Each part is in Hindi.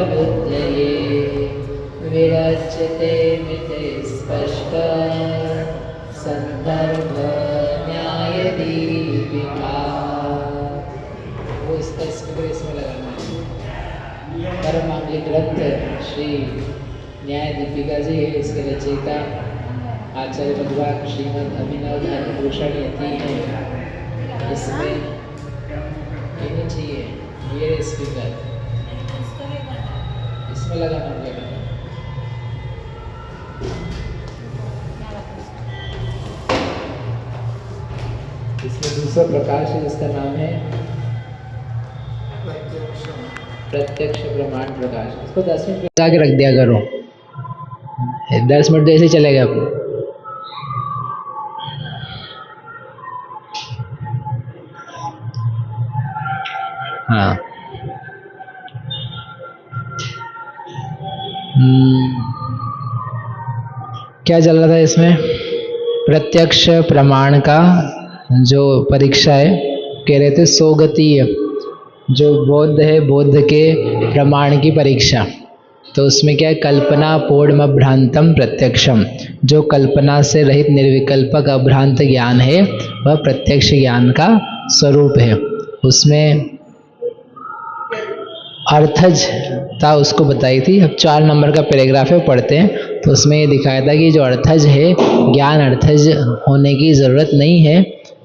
बुद्धये विरच्यते मिते स्पष्ट संदर्भ न्याय दीपिका। वो इसका इसमें लगाना है। परम मांगलिक ग्रंथ श्री न्याय दीपिका जी है, इसके रचयिता आचार्य भगवान श्रीमद अभिनव धर्म भूषण यति हैं। इसमें ये नहीं चाहिए, ये स्पीकर इसमें लगाना पड़ेगा। इसमें दूसरा प्रकाश है जिसका नाम है प्रत्यक्ष प्रमाण प्रकाश। इसको 10 मिनट लगा के रख दिया करो, 10 मिनट तो ऐसे चलेगा। हाँ, क्या चल रहा था इसमें? प्रत्यक्ष प्रमाण का जो परीक्षा है, कह रहे थे सोगतीय, जो बोध है बोध के प्रमाण की परीक्षा। तो उसमें क्या है? कल्पना पूर्ण अभ्रांतम प्रत्यक्षम, जो कल्पना से रहित निर्विकल्पक अभ्रांत ज्ञान है वह प्रत्यक्ष ज्ञान का स्वरूप है। उसमें अर्थज था, उसको बताई थी। अब 4 नंबर का पैराग्राफ है, पढ़ते हैं। तो उसमें ये दिखाया था कि जो अर्थज है, ज्ञान अर्थज होने की ज़रूरत नहीं है,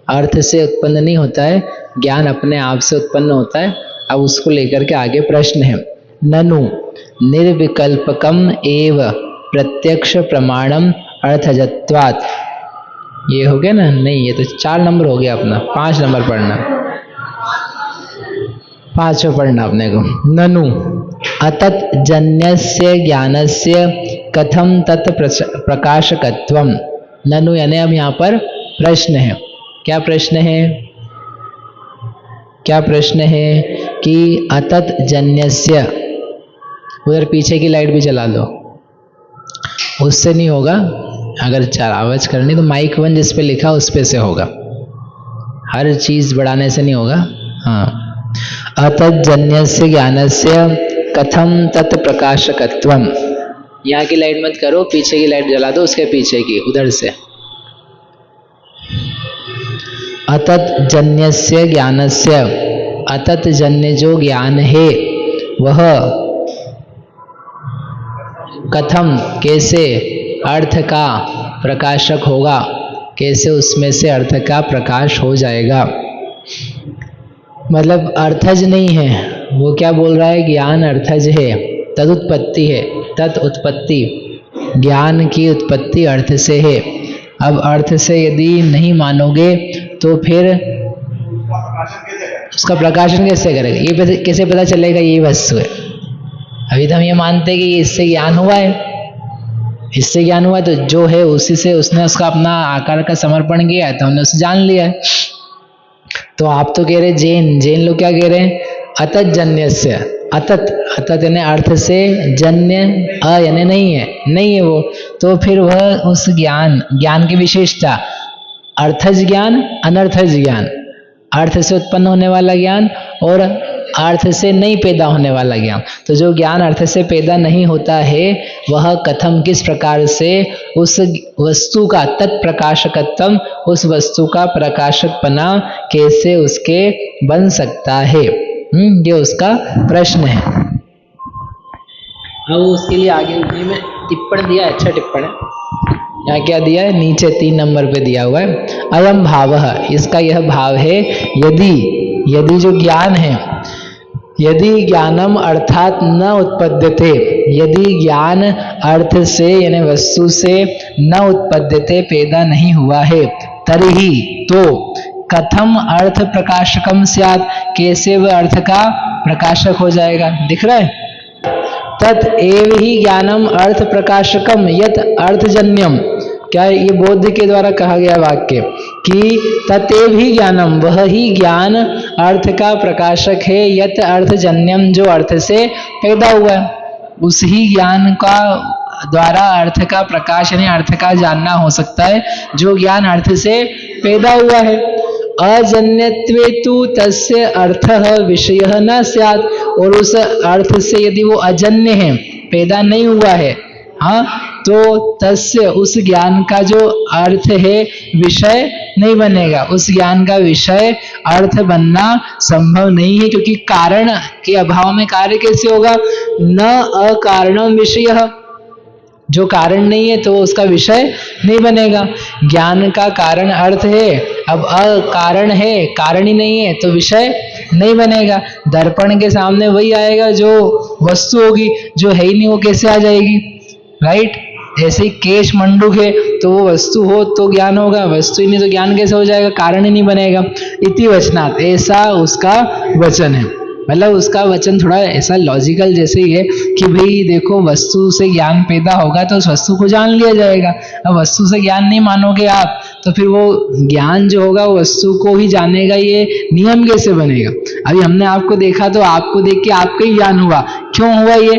अर्थ से उत्पन्न नहीं होता है, ज्ञान अपने आप से उत्पन्न होता है। अब उसको लेकर के आगे प्रश्न है, ननु निर्विकल्पकम एव प्रत्यक्ष प्रमाणम अर्थजत्वात्। ये हो गया ना? नहीं, ये तो 4 नंबर हो गया अपना, 5 नंबर पढ़ना, 5 पढ़ना अपने को। ननु अतत जन्यस्य ज्ञानस्य कथम तत् प्रकाशकत्वम। ननु यानी अब यहाँ पर प्रश्न है। क्या प्रश्न है? क्या प्रश्न है कि अतत जन्यस्य, उधर पीछे की लाइट भी चला लो, उससे नहीं होगा। अगर 4 आवाज करनी तो माइक 1 जिस पे लिखा उस पे से होगा, हर चीज बढ़ाने से नहीं होगा। हाँ, अतत जन्यस्य ज्ञानस्य कथम तत् प्रकाशकत्वम। यहाँ की लाइट मत करो, पीछे की लाइट जला दो, उसके पीछे की, उधर से। अतत जन्यस्य ज्ञानस्य, अतत जन्य जो ज्ञान है वह कथम कैसे अर्थ का प्रकाशक होगा, कैसे उसमें से अर्थ का प्रकाश हो जाएगा। मतलब अर्थज नहीं है वो। क्या बोल रहा है? ज्ञान अर्थज है, तदुत्पत्ति है, तत् उत्पत्ति, ज्ञान की उत्पत्ति अर्थ से है। अब अर्थ से यदि नहीं मानोगे तो फिर उसका प्रकाशन कैसे करेगा? ये कैसे पता चलेगा ये वस्तु है? अभी तो हम ये मानते हैं कि इससे ज्ञान हुआ है, इससे ज्ञान हुआ है, तो जो है उसी से उसने उसका अपना आकार का समर्पण किया है तो हमने उसे जान लिया है। तो आप तो कह रहे जैन लोग क्या कह रहे हैं? अतत जन्यस्य, अतत यानी अर्थ से, जन्य यानी नहीं है वो। तो फिर वह उस ज्ञान की विशेषता, अर्थज ज्ञान, अनर्थज ज्ञान, अर्थ से उत्पन्न होने वाला ज्ञान और अर्थ से नहीं पैदा होने वाला ज्ञान। तो जो ज्ञान अर्थ से पैदा नहीं होता है वह कथम, किस प्रकार से उस वस्तु का तत्प्रकाशकत्व, उस वस्तु का प्रकाशकपना कैसे उसके बन सकता है, ये उसका प्रश्न है। अब उसके लिए आगे उन्हीं में टिप्पण दिया, अच्छा टिप्पण है। यहाँ क्या दिया है? नीचे 3 नंबर पे दिया हुआ है, अयम भावः, इसका यह भाव है, यदि जो ज्ञान है, यदि ज्ञानम अर्थात न उत्पद्यते, यदि ज्ञान अर्थ से यानी वस्तु से न उत्पद्यते, पैदा नहीं हुआ है, तर्हि तो कथम अर्थ प्रकाशकम स्यात्, कैसे वह अर्थ का प्रकाशक हो जाएगा? दिख रहा है? तत् एव ही ज्ञानम अर्थ प्रकाशकम यत अर्थजन्यम। क्या ये बोध के द्वारा कहा गया वाक्य कि ततेव ही ज्ञानम, वह ही ज्ञान अर्थ का प्रकाशक है, यत अर्थजन्यम, जो अर्थ से पैदा हुआ है। उस ही ज्ञान का द्वारा अर्थ का प्रकाश यानी अर्थ का जानना हो सकता है जो ज्ञान अर्थ से पैदा हुआ है। अजन्यत्वे तु तस्य अर्थः विषयः न स्यात्, और उस अर्थ से यदि वो अजन्य है, पैदा नहीं हुआ है, हाँ, तो तस्य उस ज्ञान का जो अर्थ है विषय नहीं बनेगा, उस ज्ञान का विषय अर्थ बनना संभव नहीं है, क्योंकि कारण के अभाव में कार्य कैसे होगा? न अकारणम विषयः, जो कारण नहीं है तो उसका विषय नहीं बनेगा। ज्ञान का कारण अर्थ है, अब अकारण है, कारण ही नहीं है तो विषय नहीं बनेगा। दर्पण के सामने वही आएगा जो वस्तु होगी, जो है ही नहीं वो कैसे आ जाएगी, राइट? ऐसे ही केश मंडूक है तो वो वस्तु हो तो ज्ञान होगा, वस्तु ही नहीं तो ज्ञान कैसे हो जाएगा, कारण ही नहीं बनेगा। इति वचनात्, ऐसा उसका वचन है। मतलब उसका वचन थोड़ा ऐसा लॉजिकल जैसे ही है कि भाई देखो, वस्तु से ज्ञान पैदा होगा तो उस वस्तु को जान लिया जाएगा। अब वस्तु से ज्ञान नहीं मानोगे आप तो फिर वो ज्ञान जो होगा वो वस्तु को ही जानेगा, ये नियम कैसे बनेगा? अभी हमने आपको देखा तो आपको देख के आपका ही ज्ञान हुआ। क्यों हुआ? ये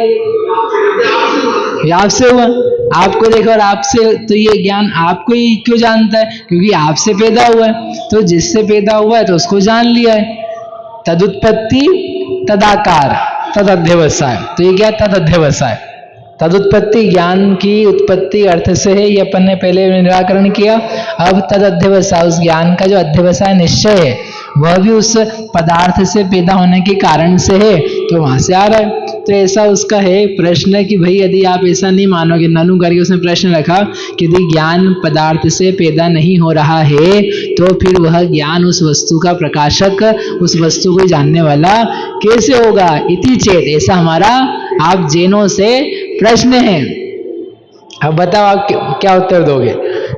आपसे हुआ। आपको देखा और आपसे, तो ये ज्ञान आपको ही क्यों जानता है? क्योंकि आपसे पैदा हुआ है, तो जिससे पैदा हुआ है तो उसको जान लिया है। तदुत्पत्ति तदाकार तदध्यवसाय, तो ये क्या? तदध्यवसाय। तदुत्पत्ति, ज्ञान की उत्पत्ति अर्थ से है, ये अपन ने पहले निराकरण किया। अब तदध्यवसाय, उस ज्ञान का जो अध्यवसाय निश्चय है वह भी उस पदार्थ से पैदा होने के कारण से है, तो वहां से आ रहा है। तो ऐसा उसका है प्रश्न कि भाई यदि आप ऐसा नहीं मानोगे, ननु करके उसने प्रश्न रखा कि यदि ज्ञान पदार्थ से पैदा नहीं हो रहा है तो फिर वह ज्ञान उस वस्तु का प्रकाशक, उस वस्तु को जानने वाला कैसे होगा? इति चेत, ऐसा हमारा आप जैनों से प्रश्न है। अब बताओ आप क्या उत्तर दोगे?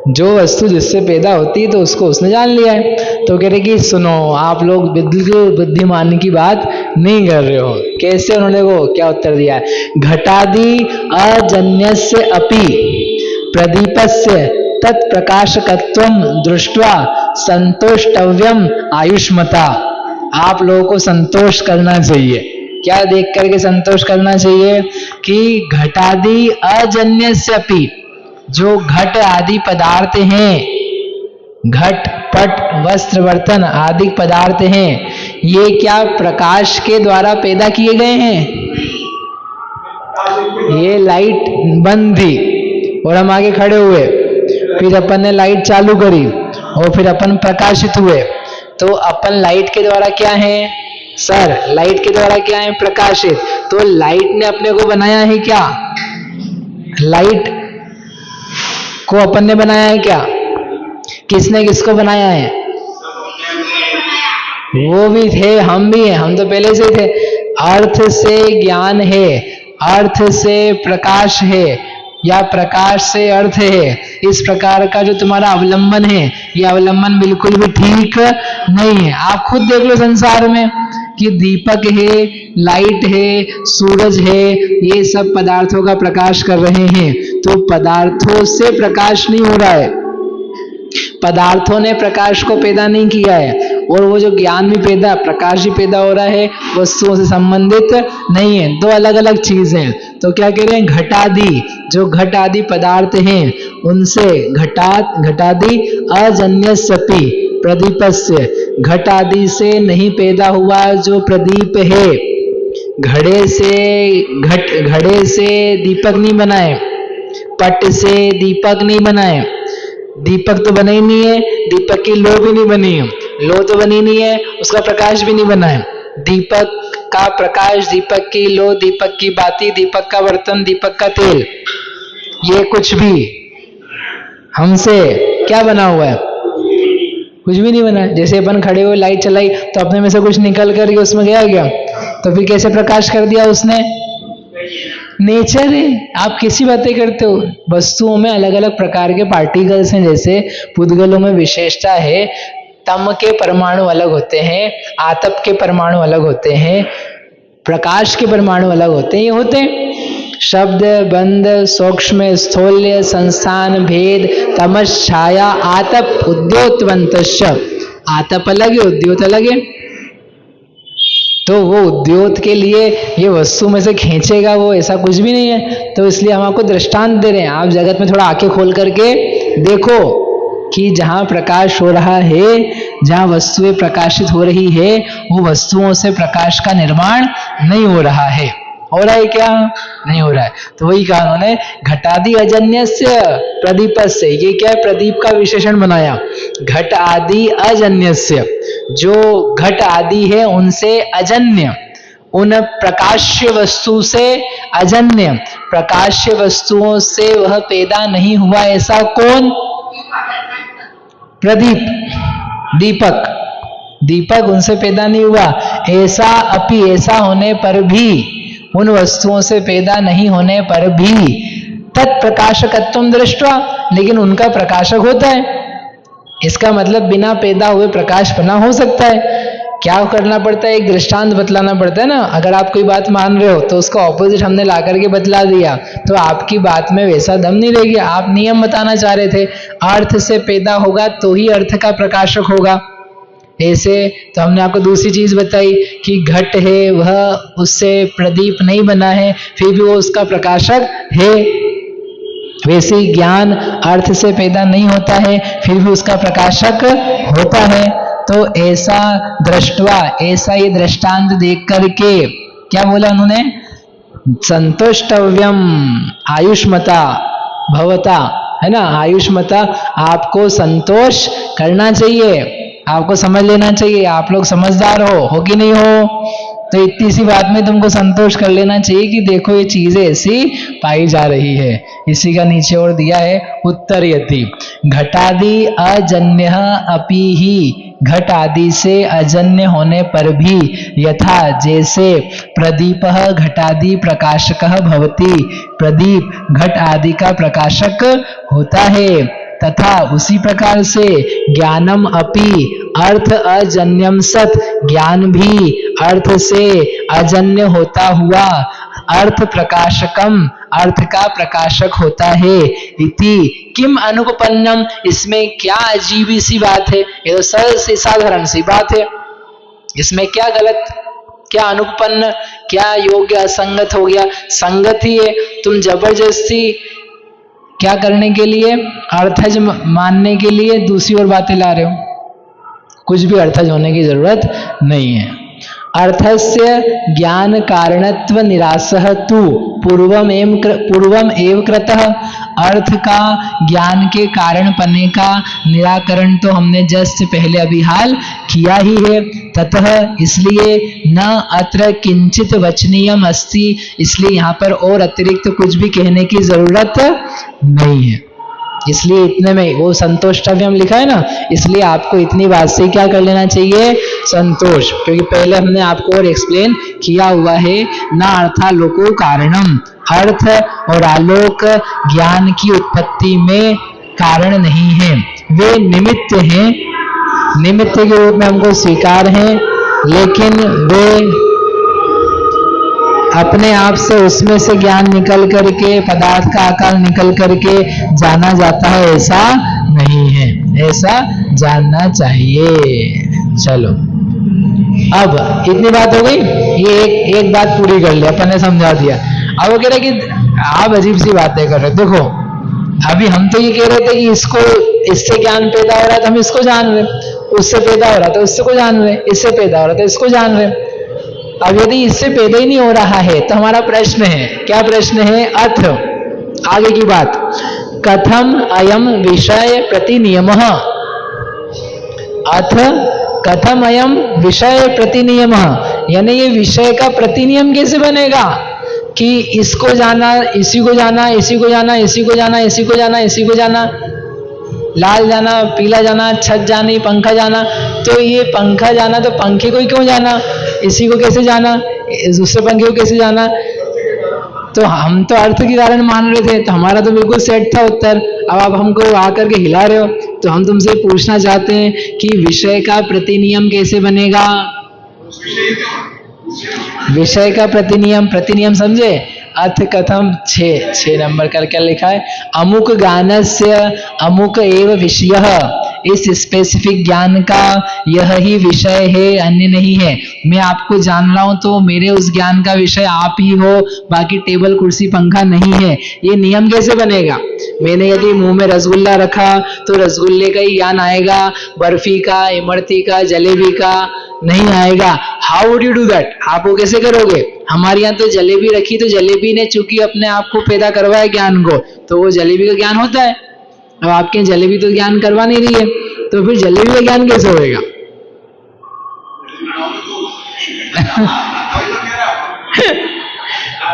जो वस्तु जिससे पैदा होती है तो उसको उसने जान लिया है। तो कह रहे कि सुनो, आप लोग बिल्कुल बुद्धिमान की बात नहीं कर रहे हो। कैसे? उन्होंने वो क्या उत्तर दिया है? घटादि अजन्यस्य अपि प्रदीपस्य तत्प्रकाशकत्वं दृष्ट्वा संतोष्टव्यम आयुष्मता। आप लोगों को संतोष करना चाहिए। क्या देख करके संतोष करना चाहिए? कि घटादि अजन्यस्यपि, जो घट आदि पदार्थ हैं, घट पट वस्त्र बर्तन आदि पदार्थ हैं, ये क्या प्रकाश के द्वारा पैदा किए गए हैं? ये लाइट बंद थी और हम आगे खड़े हुए, फिर अपन ने लाइट चालू करी और फिर अपन प्रकाशित हुए। तो अपन लाइट के द्वारा क्या है सर? लाइट के द्वारा क्या है? प्रकाशित। तो लाइट ने अपने को बनाया है क्या? लाइट को अपन ने बनाया है क्या? किसने किसको बनाया है? वो भी थे, हम भी हैं, हम तो पहले से थे। अर्थ से ज्ञान है, अर्थ से प्रकाश है, या प्रकाश से अर्थ है। इस प्रकार का जो तुम्हारा अवलंबन है, ये अवलंबन बिल्कुल भी ठीक नहीं है। आप खुद देख लो संसार में कि दीपक है, लाइट है, सूरज है, ये सब पदार्थों का प्रकाश कर रहे हैं। तो पदार्थों से प्रकाश नहीं हो रहा है, पदार्थों ने प्रकाश को पैदा नहीं किया है। और वो जो ज्ञान भी पैदा, प्रकाश भी पैदा हो रहा है, वस्तुओं से संबंधित नहीं है। दो अलग अलग चीजें हैं। तो क्या कह रहे हैं? घटादि, जो घट आदि पदार्थ हैं उनसे, घटादि अजन्यस्यपि प्रदीपस्य, घट आदि से नहीं पैदा हुआ जो प्रदीप है। घड़े से दीपक नहीं बनाए, पट से दीपक नहीं बनाए, दीपक तो बना ही नहीं है, दीपक की लो भी नहीं बनी है, लो तो बनी नहीं है, उसका प्रकाश भी नहीं बना है। दीपक का प्रकाश, दीपक की लो, दीपक की बाती, दीपक का बर्तन, दीपक का तेल, ये कुछ भी हमसे क्या बना हुआ है? कुछ भी नहीं बना है। जैसे अपन खड़े हुए लाइट चलाई तो अपने में से कुछ निकल करके उसमें गया, तो फिर कैसे प्रकाश कर दिया उसने? नेचर है। आप कैसी बातें करते हो? वस्तुओं में अलग अलग प्रकार के पार्टिकल्स हैं। जैसे पुद्गलों में विशेषता है, तम के परमाणु अलग होते हैं, आतप के परमाणु अलग होते हैं, प्रकाश के परमाणु अलग होते हैं। ये होते हैं शब्द, बंध, सूक्ष्म, स्थूल्य, संस्थान, भेद, तमस, छाया, आतप, उद्योतवंतश्च। आतप अलग है, उद्योत अलग है। तो वो उद्योत के लिए ये वस्तु में से खींचेगा, वो ऐसा कुछ भी नहीं है। तो इसलिए हम आपको दृष्टांत दे रहे हैं, आप जगत में थोड़ा आंखें खोल करके देखो। कि जहां प्रकाश हो रहा है, जहां वस्तुएं प्रकाशित हो रही है, वो वस्तुओं से प्रकाश का निर्माण नहीं हो रहा है। हो रहा है क्या? नहीं हो रहा है। तो वही कहा उन्होंने, घटादि अजन्यस्य प्रदीपस्य। ये क्या है? प्रदीप का विशेषण बनाया। घट आदि अजन्यस्य, जो घट आदि है उनसे अजन्य, उन प्रकाश्य वस्तु से अजन्य, प्रकाश्य वस्तुओं से वह पैदा नहीं हुआ, ऐसा कौन? प्रदीप, दीपक। दीपक उनसे पैदा नहीं हुआ। ऐसा अपि, ऐसा होने पर भी, उन वस्तुओं से पैदा नहीं होने पर भी, तत्प्रकाशकत्वम दृष्ट्वा, लेकिन उनका प्रकाशक होता है। इसका मतलब बिना पैदा हुए प्रकाश बना हो सकता है। क्या करना पड़ता है? एक दृष्टांत बतलाना पड़ता है ना। अगर आप कोई बात मान रहे हो तो उसका ऑपोजिट हमने ला करके बतला दिया तो आपकी बात में वैसा दम नहीं रहेगी। आप नियम बताना चाह रहे थे, अर्थ से पैदा होगा तो ही अर्थ का प्रकाशक होगा। ऐसे तो हमने आपको दूसरी चीज बताई कि घट है, वह उससे प्रदीप नहीं बना है, फिर भी वो उसका प्रकाशक है। वैसे ही ज्ञान अर्थ से पैदा नहीं होता है, फिर भी उसका प्रकाशक होता है। तो ऐसा दृष्टवा, ऐसा ये दृष्टांत देख करके क्या बोला उन्होंने? संतुष्टव्यम आयुष्मता भवता, है ना। आयुष्मता, आपको संतोष करना चाहिए, आपको समझ लेना चाहिए। आप लोग समझदार हो कि नहीं हो? तो इतनी सी बात में तुमको संतोष कर लेना चाहिए कि देखो ये चीजें ऐसी पाई जा रही है। इसी का नीचे और दिया है उत्तर यति। घटादि अजन्य अपि ही, घट आदि से अजन्य होने पर भी, यथा जैसे प्रदीप घटादि प्रकाशक भवति, प्रदीप घट आदि का प्रकाशक होता है, तथा उसी प्रकार से ज्ञानम अपि अर्थ अजन्यम सत, ज्ञान भी अर्थ से अजन्य होता हुआ अर्थ प्रकाशकम, अर्थ का प्रकाशक होता है। इति किम अनुपपन्नम, इसमें क्या अजीबी सी बात है? ये तो सरल सी साधारण सी बात है, इसमें क्या गलत, क्या अनुपन्न, क्या योग्य असंगत हो गया? संगत ही है। तुम जबरदस्ती क्या करने के लिए? अर्थज मानने के लिए दूसरी ओर बातें ला रहे हो। कुछ भी अर्थज होने की जरूरत नहीं है। अर्थस्य ज्ञान कारणत्व निरासः तु पूर्वम एव कृतः, अर्थ का ज्ञान के कारण पने का निराकरण तो हमने जस्ट पहले अभी हाल किया ही है। ततः इसलिए न अत्र किंचित वचनीयम अस्ति, इसलिए यहाँ पर और अतिरिक्त कुछ भी कहने की जरूरत नहीं है। इसलिए इतने में वो संतोष्टव्यम लिखा है ना, इसलिए आपको इतनी बात से क्या कर लेना चाहिए? संतोष। क्योंकि पहले हमने आपको और एक्सप्लेन किया हुआ है, न अर्थालोको कारणम, अर्थ और आलोक ज्ञान की उत्पत्ति में कारण नहीं है, वे निमित्त हैं, निमित्त के रूप में हमको स्वीकार हैं, लेकिन वे अपने आप से उसमें से ज्ञान निकल करके, पदार्थ का आकार निकल करके जाना जाता है, ऐसा नहीं है, ऐसा जानना चाहिए। चलो अब इतनी बात हो गई, ये एक बात पूरी कर लिया, अपन ने समझा दिया। अब वो कह रहे कि आप अजीब सी बातें कर रहे, देखो अभी हम तो ये कह रहे थे कि इसको, इससे ज्ञान पैदा हो रहा है तो हम इसको जान रहे, उससे पैदा हो रहा था उससे को जान रहे, इससे पैदा हो रहा था इसको जान रहे। अब यदि इससे पैदा ही नहीं हो रहा है तो हमारा प्रश्न है, क्या प्रश्न है? अथ आगे की बात, कथम अयम विषय प्रतिनियमः, अथ कथम अयम विषय प्रतिनियमः, यानी ये विषय का प्रतिनियम कैसे बनेगा कि इसको जाना, इसी को जाना, इसी को जाना, इसी को जाना, इसी को जाना, इसी को जाना, लाल जाना, पीला जाना, छत जानी, पंखा जाना। तो ये पंखा जाना तो पंखे को ही क्यों जाना, इसी को कैसे जाना, दूसरे पंखे को कैसे जाना? तो हम तो अर्थ के कारण मान रहे थे, तो हमारा तो बिल्कुल सेट था उत्तर। अब आप हमको आकर के हिला रहे हो, तो हम तुमसे पूछना चाहते हैं कि विषय का प्रतिनियम कैसे बनेगा? विषय का प्रतिनियम, प्रतिनियम समझे? अर्थ कथम 6 नंबर कर क्या लिखा है? अमुक ज्ञानस्य अमुक एव विषयः, इस स्पेसिफिक ज्ञान का यह ही विषय है, अन्य नहीं है। मैं आपको जान रहा हूं तो मेरे उस ज्ञान का विषय आप ही हो, बाकी टेबल कुर्सी पंखा नहीं है। ये नियम कैसे बनेगा? मैंने यदि मुंह में रसगुल्ला रखा तो रसगुल्ले का ही ज्ञान आएगा, बर्फी का, इमरती का, जलेबी का नहीं आएगा। How would you do that? आप वो कैसे करोगे? हमारे यहाँ तो जलेबी रखी तो जलेबी ने चूंकि अपने आप को पैदा करवाया ज्ञान को, तो वो जलेबी का ज्ञान होता है। अब आपके यहाँ जलेबी तो ज्ञान करवा नहीं रही है, तो फिर जलेबी का ज्ञान कैसे होएगा?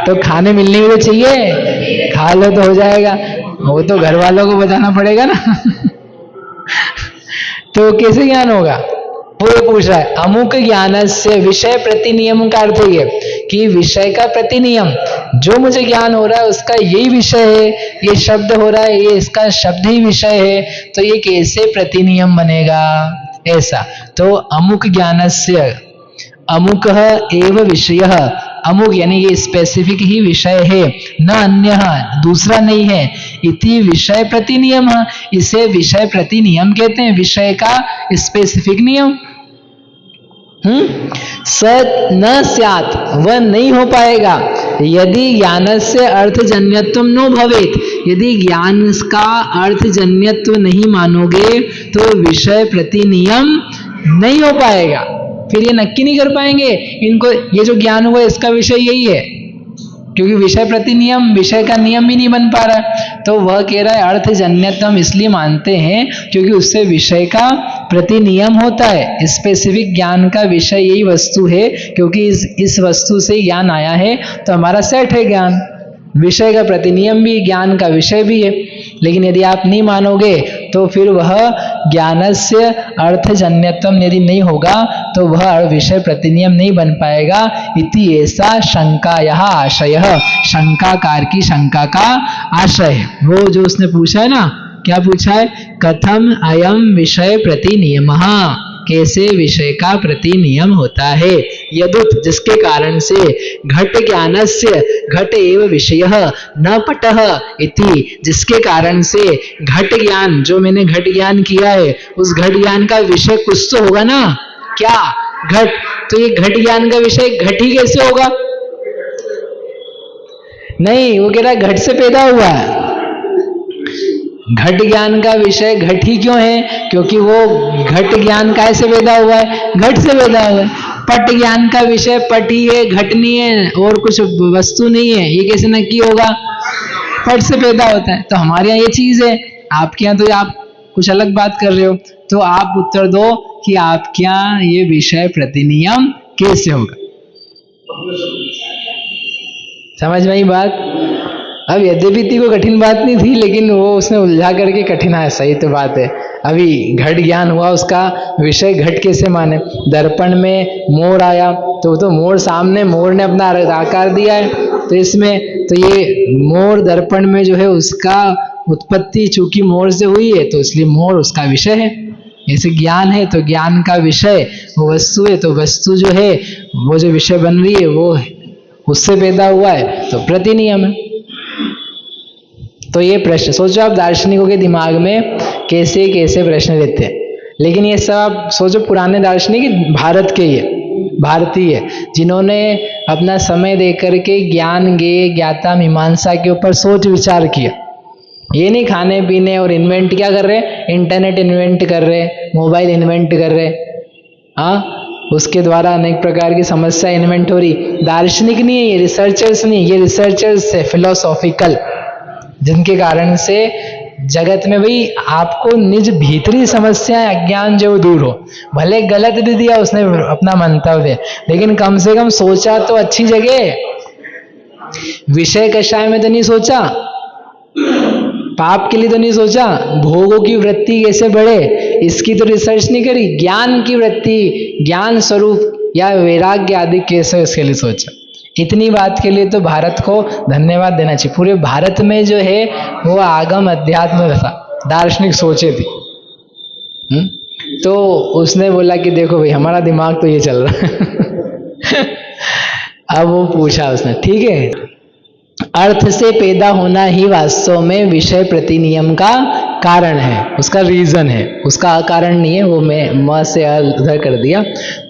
तो खाने मिलने भी तो चाहिए, खा लो तो हो जाएगा, वो तो घर वालों को बताना पड़ेगा ना। तो कैसे ज्ञान होगा? वो ये पूछ रहा है, अमुक ज्ञान से विषय प्रतिनियम का अर्थ ये कि विषय का प्रतिनियम, जो मुझे ज्ञान हो रहा है उसका यही विषय है, ये शब्द हो रहा है ये इसका शब्द ही विषय है, तो ये कैसे प्रतिनियम बनेगा? ऐसा तो अमुक ज्ञानस्य अमुक एव विषय, अमुक यानी ये स्पेसिफिक ही विषय है, न अन्य दूसरा नहीं है, इति विषय प्रतिनियम, इसे विषय प्रतिनियम कहते हैं, विषय का स्पेसिफिक नियम। स न स्यात्, वह नहीं हो पाएगा, यदि ज्ञानस्य अर्थजन्यत्व नो भवेत्, यदि ज्ञान का अर्थजन्यत्व नहीं मानोगे तो विषय प्रतिनियम नहीं हो पाएगा। फिर ये नक्की नहीं कर पाएंगे इनको, ये जो ज्ञान हुआ इसका विषय यही है, क्योंकि विषय प्रतिनियम, विषय का नियम ही नहीं बन पा रहा है। तो वह कह रहा है अर्थजन्यत्व हम इसलिए मानते हैं क्योंकि उससे विषय का प्रतिनियम होता है, स्पेसिफिक ज्ञान का विषय यही वस्तु है, क्योंकि इस वस्तु से ज्ञान आया है तो हमारा सेट है ज्ञान, विषय का प्रतिनियम भी ज्ञान का विषय भी है। लेकिन यदि आप नहीं मानोगे तो फिर वह ज्ञानस्य अर्थजन्यत्वम यदि नहीं होगा तो वह विषय प्रतिनियम नहीं बन पाएगा। इति ऐसा शंकायः आशयः, शंकाकार की शंका का आशय। वो जो उसने पूछा है ना, क्या पूछा है? कथम अयम विषय प्रतिनियमः, कैसे विषय का प्रतिनियम होता है? यदुत, जिसके कारण से घट ज्ञानस्य घट एव विषयः न पटः इति, जिसके कारण से घट ज्ञान, जो मैंने घट ज्ञान किया है उस घट ज्ञान का विषय कुछ तो होगा ना, क्या? घट। तो ये घट ज्ञान का विषय घट ही कैसे होगा? नहीं, वो कह रहा है घट से पैदा हुआ है। घट ज्ञान का विषय घट ही क्यों है? क्योंकि वो घट ज्ञान कैसे पैदा हुआ है? घट से पैदा हुआ है। पट ज्ञान का विषय पट ही है, घट नहीं है, और कुछ वस्तु नहीं है, ये कैसे नक्की होगा? पट से पैदा होता है। तो हमारे यहाँ ये चीज है, आपके यहाँ तो आप कुछ अलग बात कर रहे हो, तो आप उत्तर दो कि आपके यहाँ ये विषय प्रतिनियम कैसे होगा? समझ में आई बात? अब यद्यपि को कठिन बात नहीं थी, लेकिन वो उसने उलझा करके कठिन है। सही तो बात है। अभी घट ज्ञान हुआ, उसका विषय घट कैसे माने? दर्पण में मोर आया तो मोर सामने, मोर ने अपना आकार दिया है, तो इसमें तो ये मोर दर्पण में जो है उसका उत्पत्ति चूंकि मोर से हुई है तो इसलिए मोर उसका विषय है। ऐसे ज्ञान है तो ज्ञान का विषय वो वस्तु है, तो वस्तु जो है वो जो विषय बन रही है वो उससे पैदा हुआ है, तो प्रतिनियम है। तो ये प्रश्न सोचो आप, दार्शनिकों के दिमाग में कैसे कैसे प्रश्न रहते हैं। लेकिन ये सब आप सोचो पुराने दार्शनिक भारत के ही है, भारतीय, जिन्होंने अपना समय देकर के ज्ञान ज्ञेय ज्ञाता मीमांसा के ऊपर सोच विचार किया। ये नहीं खाने पीने और इन्वेंट क्या कर रहे, इंटरनेट इन्वेंट कर रहे, मोबाइल इन्वेंट कर रहे, हाँ, उसके द्वारा अनेक प्रकार की समस्या इन्वेंट हो रही। दार्शनिक नहीं है ये, रिसर्चर्स नहीं, ये रिसर्चर्स है फिलोसॉफिकल, जिनके कारण से जगत में भाई आपको निज भीतरी समस्याएं अज्ञान जो दूर हो। भले गलत भी दिया उसने अपना मंतव्य, लेकिन कम से कम सोचा तो अच्छी जगह, विषय कषाय में तो नहीं सोचा, पाप के लिए तो नहीं सोचा, भोगों की वृत्ति कैसे बढ़े इसकी तो रिसर्च नहीं करी, ज्ञान की वृत्ति, ज्ञान स्वरूप या वैराग्य आदि कैसे इसके लिए सोचा। इतनी बात के लिए तो भारत को धन्यवाद देना चाहिए। पूरे भारत में जो है वो आगम अध्यात्म दार्शनिक सोचे थी। तो उसने बोला कि देखो भाई हमारा दिमाग तो ये चल रहा है। अब वो पूछा उसने, ठीक है, अर्थ से पैदा होना ही वास्तव में विषय प्रतिनियम का कारण है, उसका रीजन है, उसका अकारण नहीं है। वो मैं म से उधर कर दिया।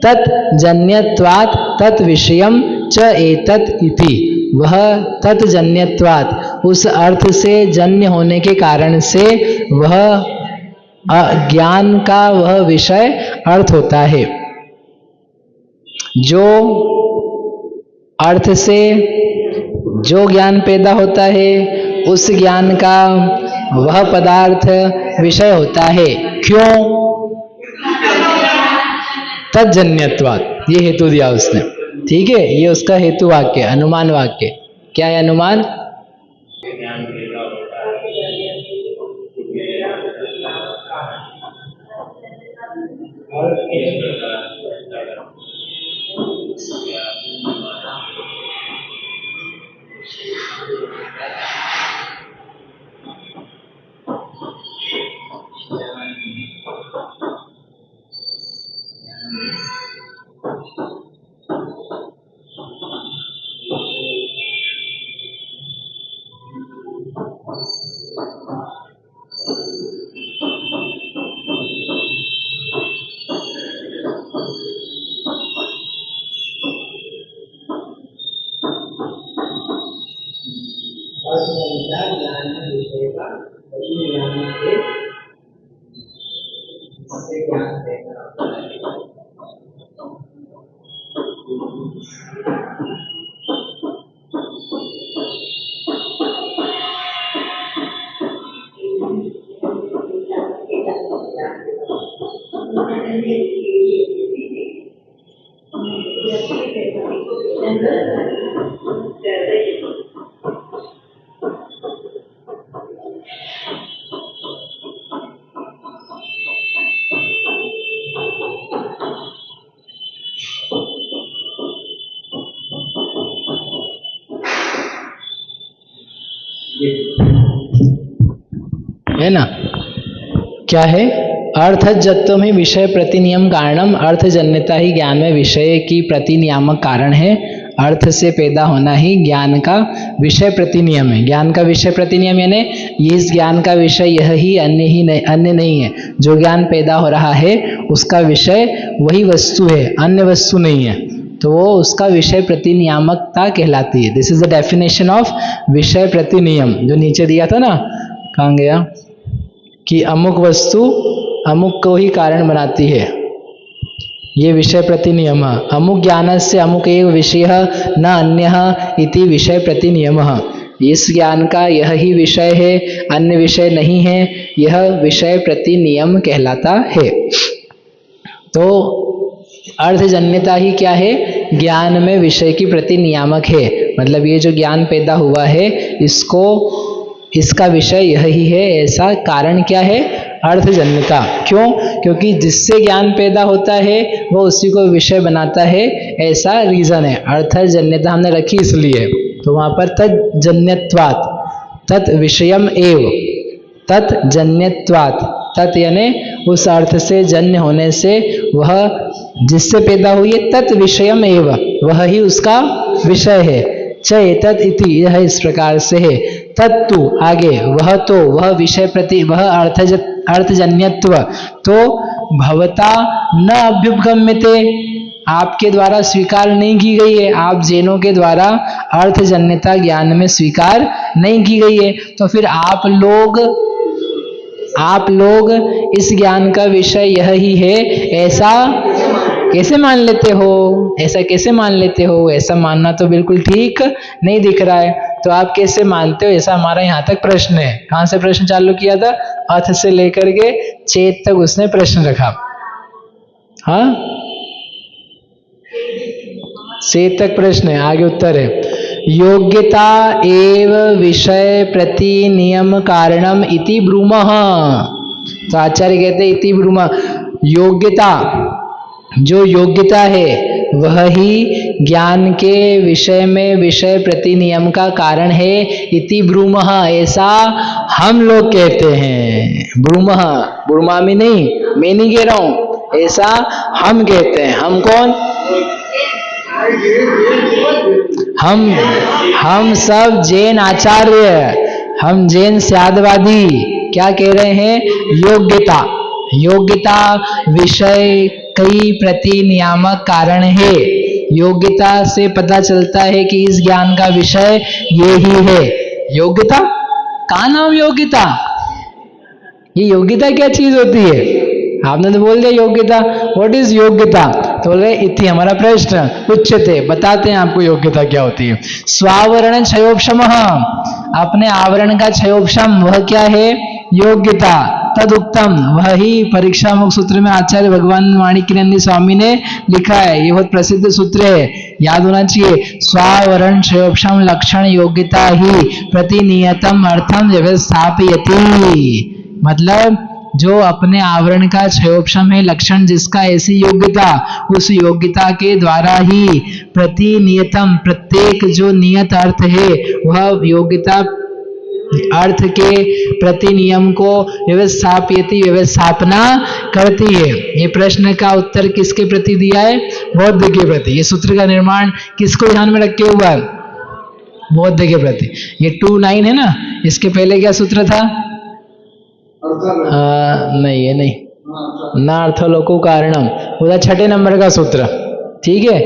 तत् जन्यत्वात् तत् विषयम च एतत् इति, वह तत् जन्यत्वात् उस अर्थ से जन्य होने के कारण से वह ज्ञान का वह विषय अर्थ होता है। जो अर्थ से जो ज्ञान पैदा होता है उस ज्ञान का वह पदार्थ विषय होता है। क्यों? तज्जन्यत्वात्, ये हेतु दिया उसने। ठीक है, ये उसका हेतु वाक्य, अनुमान वाक्य। क्या है अनुमान? है ना? क्या है? अर्थजत्व में विषय प्रतिनियम कारणम, अर्थजन्यता ही ज्ञान में विषय की प्रतिनियामक कारण है। अर्थ से पैदा होना ही ज्ञान का विषय प्रतिनियम है। ज्ञान का विषय प्रतिनियम यानी इस ज्ञान का विषय यह ही अन्य नहीं है। जो ज्ञान पैदा हो रहा है उसका विषय वही वस्तु है, अन्य वस्तु नहीं है, तो वो उसका विषय प्रतिनियामकता कहलाती है। This is the definition of विषय प्रतिनियम, जो नीचे दिया था ना, कहाँ गया, कि अमुक वस्तु अमुक को ही कारण बनाती है, ये विषय प्रतिनियम। अमुक ज्ञानस्य अमुक एव विषय न अन्यः इति विषय प्रतिनियमः। इस ज्ञान का यह ही विषय है, अन्य विषय नहीं है, यह विषय प्रतिनियम कहलाता है। तो अर्थजन्यता ही क्या है? ज्ञान में विषय की प्रतिनियामक है। मतलब ये जो ज्ञान पैदा हुआ है इसका विषय यह ही है, ऐसा कारण क्या है? अर्थजन्यता। क्यों? क्योंकि जिससे ज्ञान पैदा होता है वो उसी को विषय बनाता है, ऐसा रीजन है। अर्थजन्यता हमने रखी इसलिए, तो वहां पर तज्जन्यत्वात्, तत् विषयम एव, तत्जन्यत्वात्, तत् यानी उस अर्थ से जन्य होने से, वह जिससे पैदा हुई है, तत् विषयम एव, वह ही उसका विषय है। च एतत् इति, यह इस प्रकार से है। तत्तु आगे, वह तो, वह विषय प्रति, वह अर्थजन्यत्व तो भवता न अभ्युपगम्यते, आपके द्वारा स्वीकार नहीं की गई है। आप जैनों के द्वारा अर्थजन्यता ज्ञान में स्वीकार नहीं की गई है। तो फिर आप लोग इस ज्ञान का विषय यह ही है, ऐसा कैसे मान लेते हो? ऐसा कैसे मान लेते हो? ऐसा मानना तो बिल्कुल ठीक नहीं दिख रहा है। तो आप कैसे मानते हो? ऐसा हमारा यहाँ तक प्रश्न है। कहाँ से प्रश्न चालू किया था? अर्थ से लेकर के चेत तक उसने प्रश्न रखा। हाँ, चेत तक प्रश्न है, आगे उत्तर है। योग्यता एव विषय प्रति नियम कारणम इति ब्रूमः। तो आचार्य कहते इति ब्रूमः, योग्यता, जो योग्यता है वह ही ज्ञान के विषय में विषय प्रतिनियम का कारण है। इति ब्रूमः, ऐसा हम लोग कहते हैं। ब्रूमः, ब्रूमामी नहीं, मैं नहीं कह रहा हूं, ऐसा हम कहते हैं। हम कौन? हम सब जैन आचार्य, हम जैन स्यादवादी क्या कह रहे हैं? योग्यता विषय कई प्रतिनियामक कारण है। योग्यता से पता चलता है कि इस ज्ञान का विषय ये ही है। योग्यता? कहाँ नाम योग्यता? ये योग्यता क्या चीज होती है? आपने तो बोल दिया योग्यता। व्हाट इज योग्यता? तो बोल रहे इति हमारा प्रश्न उच्चते, बताते हैं आपको योग्यता क्या होती है। स्वावरण क्षयोपशम, अपने आवरण का क्षयोपशम वह क्या है? योग्यता। तद उत्तम, वही परीक्षा मुख सूत्र में आचार्य भगवान माणिक्यानंद स्वामी ने लिखा है। ये बहुत प्रसिद्ध सूत्र है, याद होना चाहिए। स्वावरण क्षयोपशम लक्षण योग्यता ही प्रतिनियतम अर्थम व्यवस्थापयति। मतलब जो अपने आवरण का क्षयोपशम है लक्षण जिसका, ऐसी योग्यता, उस योग्यता के द्वारा ही प्रतिनियतम, प्रत्येक जो नियत अर्थ है वह योग्यता अर्थ के प्रति नियम को व्यवस्थापयति, व्यवस्थापना करती है। ये प्रश्न का उत्तर किसके प्रति दिया है? बौद्ध के प्रति। ये सूत्र का निर्माण किसको ध्यान में रखे हुआ है? बौद्ध के प्रति। ये 2.9 है ना, इसके पहले क्या सूत्र था? नहीं, ये नहीं, ना अर्थलोको कारणम, वो था 6 नंबर का सूत्र। ठीक है,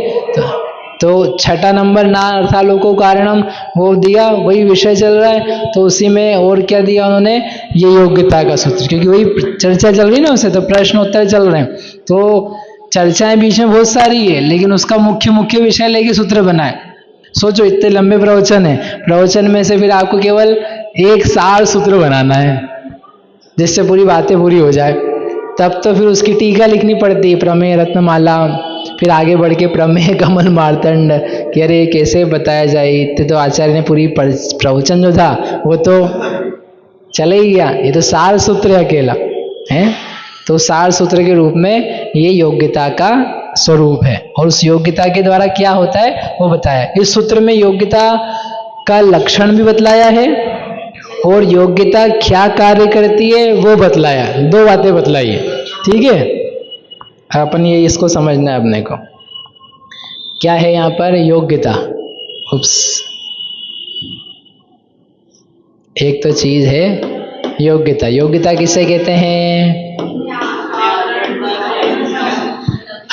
तो 6 नंबर ना अर्थालोको कारणम वो दिया, वही विषय चल रहा है, तो उसी में और क्या दिया उन्होंने? ये योग्यता का सूत्र, क्योंकि वही चर्चा चल रही ना उसे, तो प्रश्न उत्तर चल रहे हैं, तो चर्चाएं बीच में बहुत सारी है, लेकिन उसका मुख्य विषय लेके सूत्र बनाए। सोचो इतने लंबे प्रवचन है, प्रवचन में से फिर आपको केवल एक सार सूत्र बनाना है जिससे पूरी बातें पूरी हो जाए। तब तो फिर उसकी टीका लिखनी पड़ती है, प्रमेय रत्नमाला, फिर आगे बढ़ के प्रमेय कमल मार्तंड, कि अरे कैसे बताया जाए। इतने तो आचार्य ने पूरी प्रवचन जो था वो तो चले ही गया, ये तो सार सूत्र है अकेला है। तो सार सूत्र के रूप में ये योग्यता का स्वरूप है, और उस योग्यता के द्वारा क्या होता है वो बताया। इस सूत्र में योग्यता का लक्षण भी बतलाया है और योग्यता क्या कार्य करती है वो बतलाया, 2 बातें बतलाई है। ठीक है, अपन ये इसको समझना है अपने को। क्या है यहाँ पर? योग्यता। उप्स, एक तो चीज है योग्यता। योग्यता किसे कहते हैं?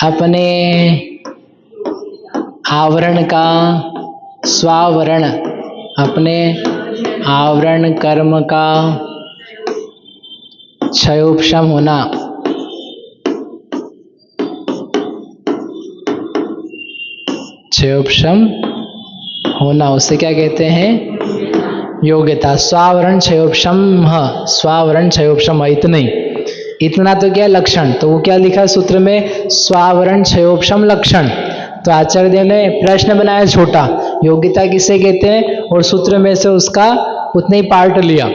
अपने आवरण का स्वावरण, अपने आवरण कर्म का क्षयोपशम होना, क्षयोपशम होना, उसे क्या कहते हैं? योग्यता। स्वावरण क्षयोपशम, स्वावरण क्षयोपशम, इतना तो क्या लक्षण, तो वो क्या लिखा सूत्र में? स्वावरण क्षयोपशम लक्षण। तो आचार्य देव ने प्रश्न बनाया छोटा, योग्यता किसे कहते हैं, और सूत्र में से उसका उतने ही पार्ट लिया,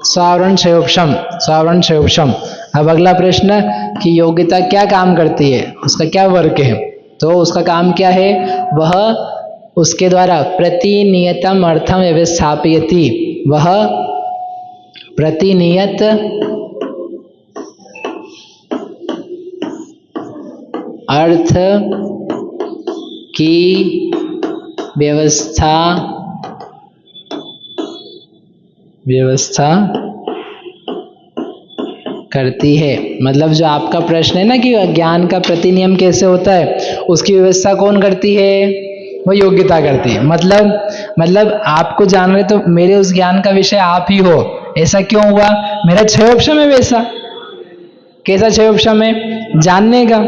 स्वावरण क्षयोपशम, स्वावरण क्षयोपशम। अब अगला प्रश्न कि योग्यता क्या काम करती है, उसका क्या वर्क है? तो उसका काम क्या है? वह उसके द्वारा प्रतिनियतम अर्थम व्यवस्थापयति, वह प्रतिनियत अर्थ की व्यवस्था करती है। मतलब जो आपका प्रश्न है ना कि ज्ञान का प्रतिनियम कैसे होता है, उसकी व्यवस्था कौन करती है? वो योग्यता करती है। मतलब आपको जान रहे तो मेरे उस ज्ञान का विषय आप ही हो, ऐसा क्यों हुआ? मेरा क्षयोपशम है वैसा। कैसा क्षयोपशम है? जानने का।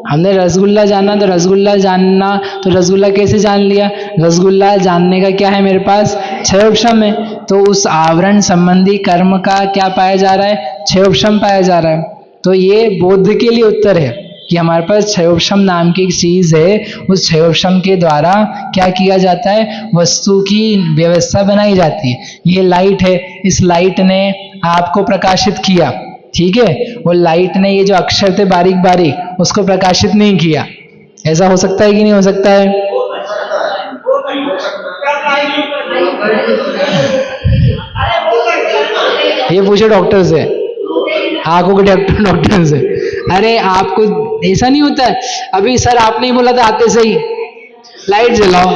हमने रसगुल्ला जाना तो रसगुल्ला जानना, तो रसगुल्ला कैसे जान लिया? रसगुल्ला जानने का क्या है मेरे पास? क्षयोपशम है। तो उस आवरण संबंधी कर्म का क्या पाया जा रहा है? क्षयोपशम पाया जा रहा है। तो ये बोध के लिए उत्तर है कि हमारे पास क्षयोपशम नाम की एक चीज है, उस क्षयोपशम के द्वारा क्या किया जाता है? वस्तु की व्यवस्था बनाई जाती है। ये लाइट है, इस लाइट ने आपको प्रकाशित किया, ठीक है, वो लाइट ने ये जो अक्षर थे बारीक बारीक उसको प्रकाशित नहीं किया। ऐसा हो सकता है कि नहीं हो सकता है? ये पूछे डॉक्टर से, आंखों के डॉक्टर से। अरे आपको ऐसा नहीं होता है? अभी सर आपने ही बोला था आते से ही लाइट जलाओ,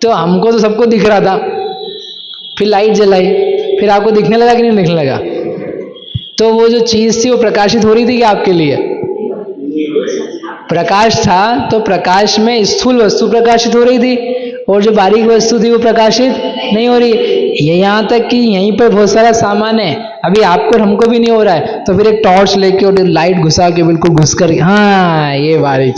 तो हमको तो सबको दिख रहा था, फिर लाइट जलाई, फिर आपको दिखने लगा कि नहीं दिखने लगा? तो वो जो चीज थी वो प्रकाशित हो रही थी कि आपके लिए प्रकाश था, तो प्रकाश में स्थूल वस्तु प्रकाशित हो रही थी और जो बारीक वस्तु थी वो प्रकाशित नहीं हो रही। ये यहाँ तक कि यहीं पर बहुत सारा सामान है, अभी आपको और हमको भी नहीं हो रहा है, तो फिर एक टॉर्च लेके और लाइट घुसा के बिल्कुल घुस कर, हाँ ये बारीक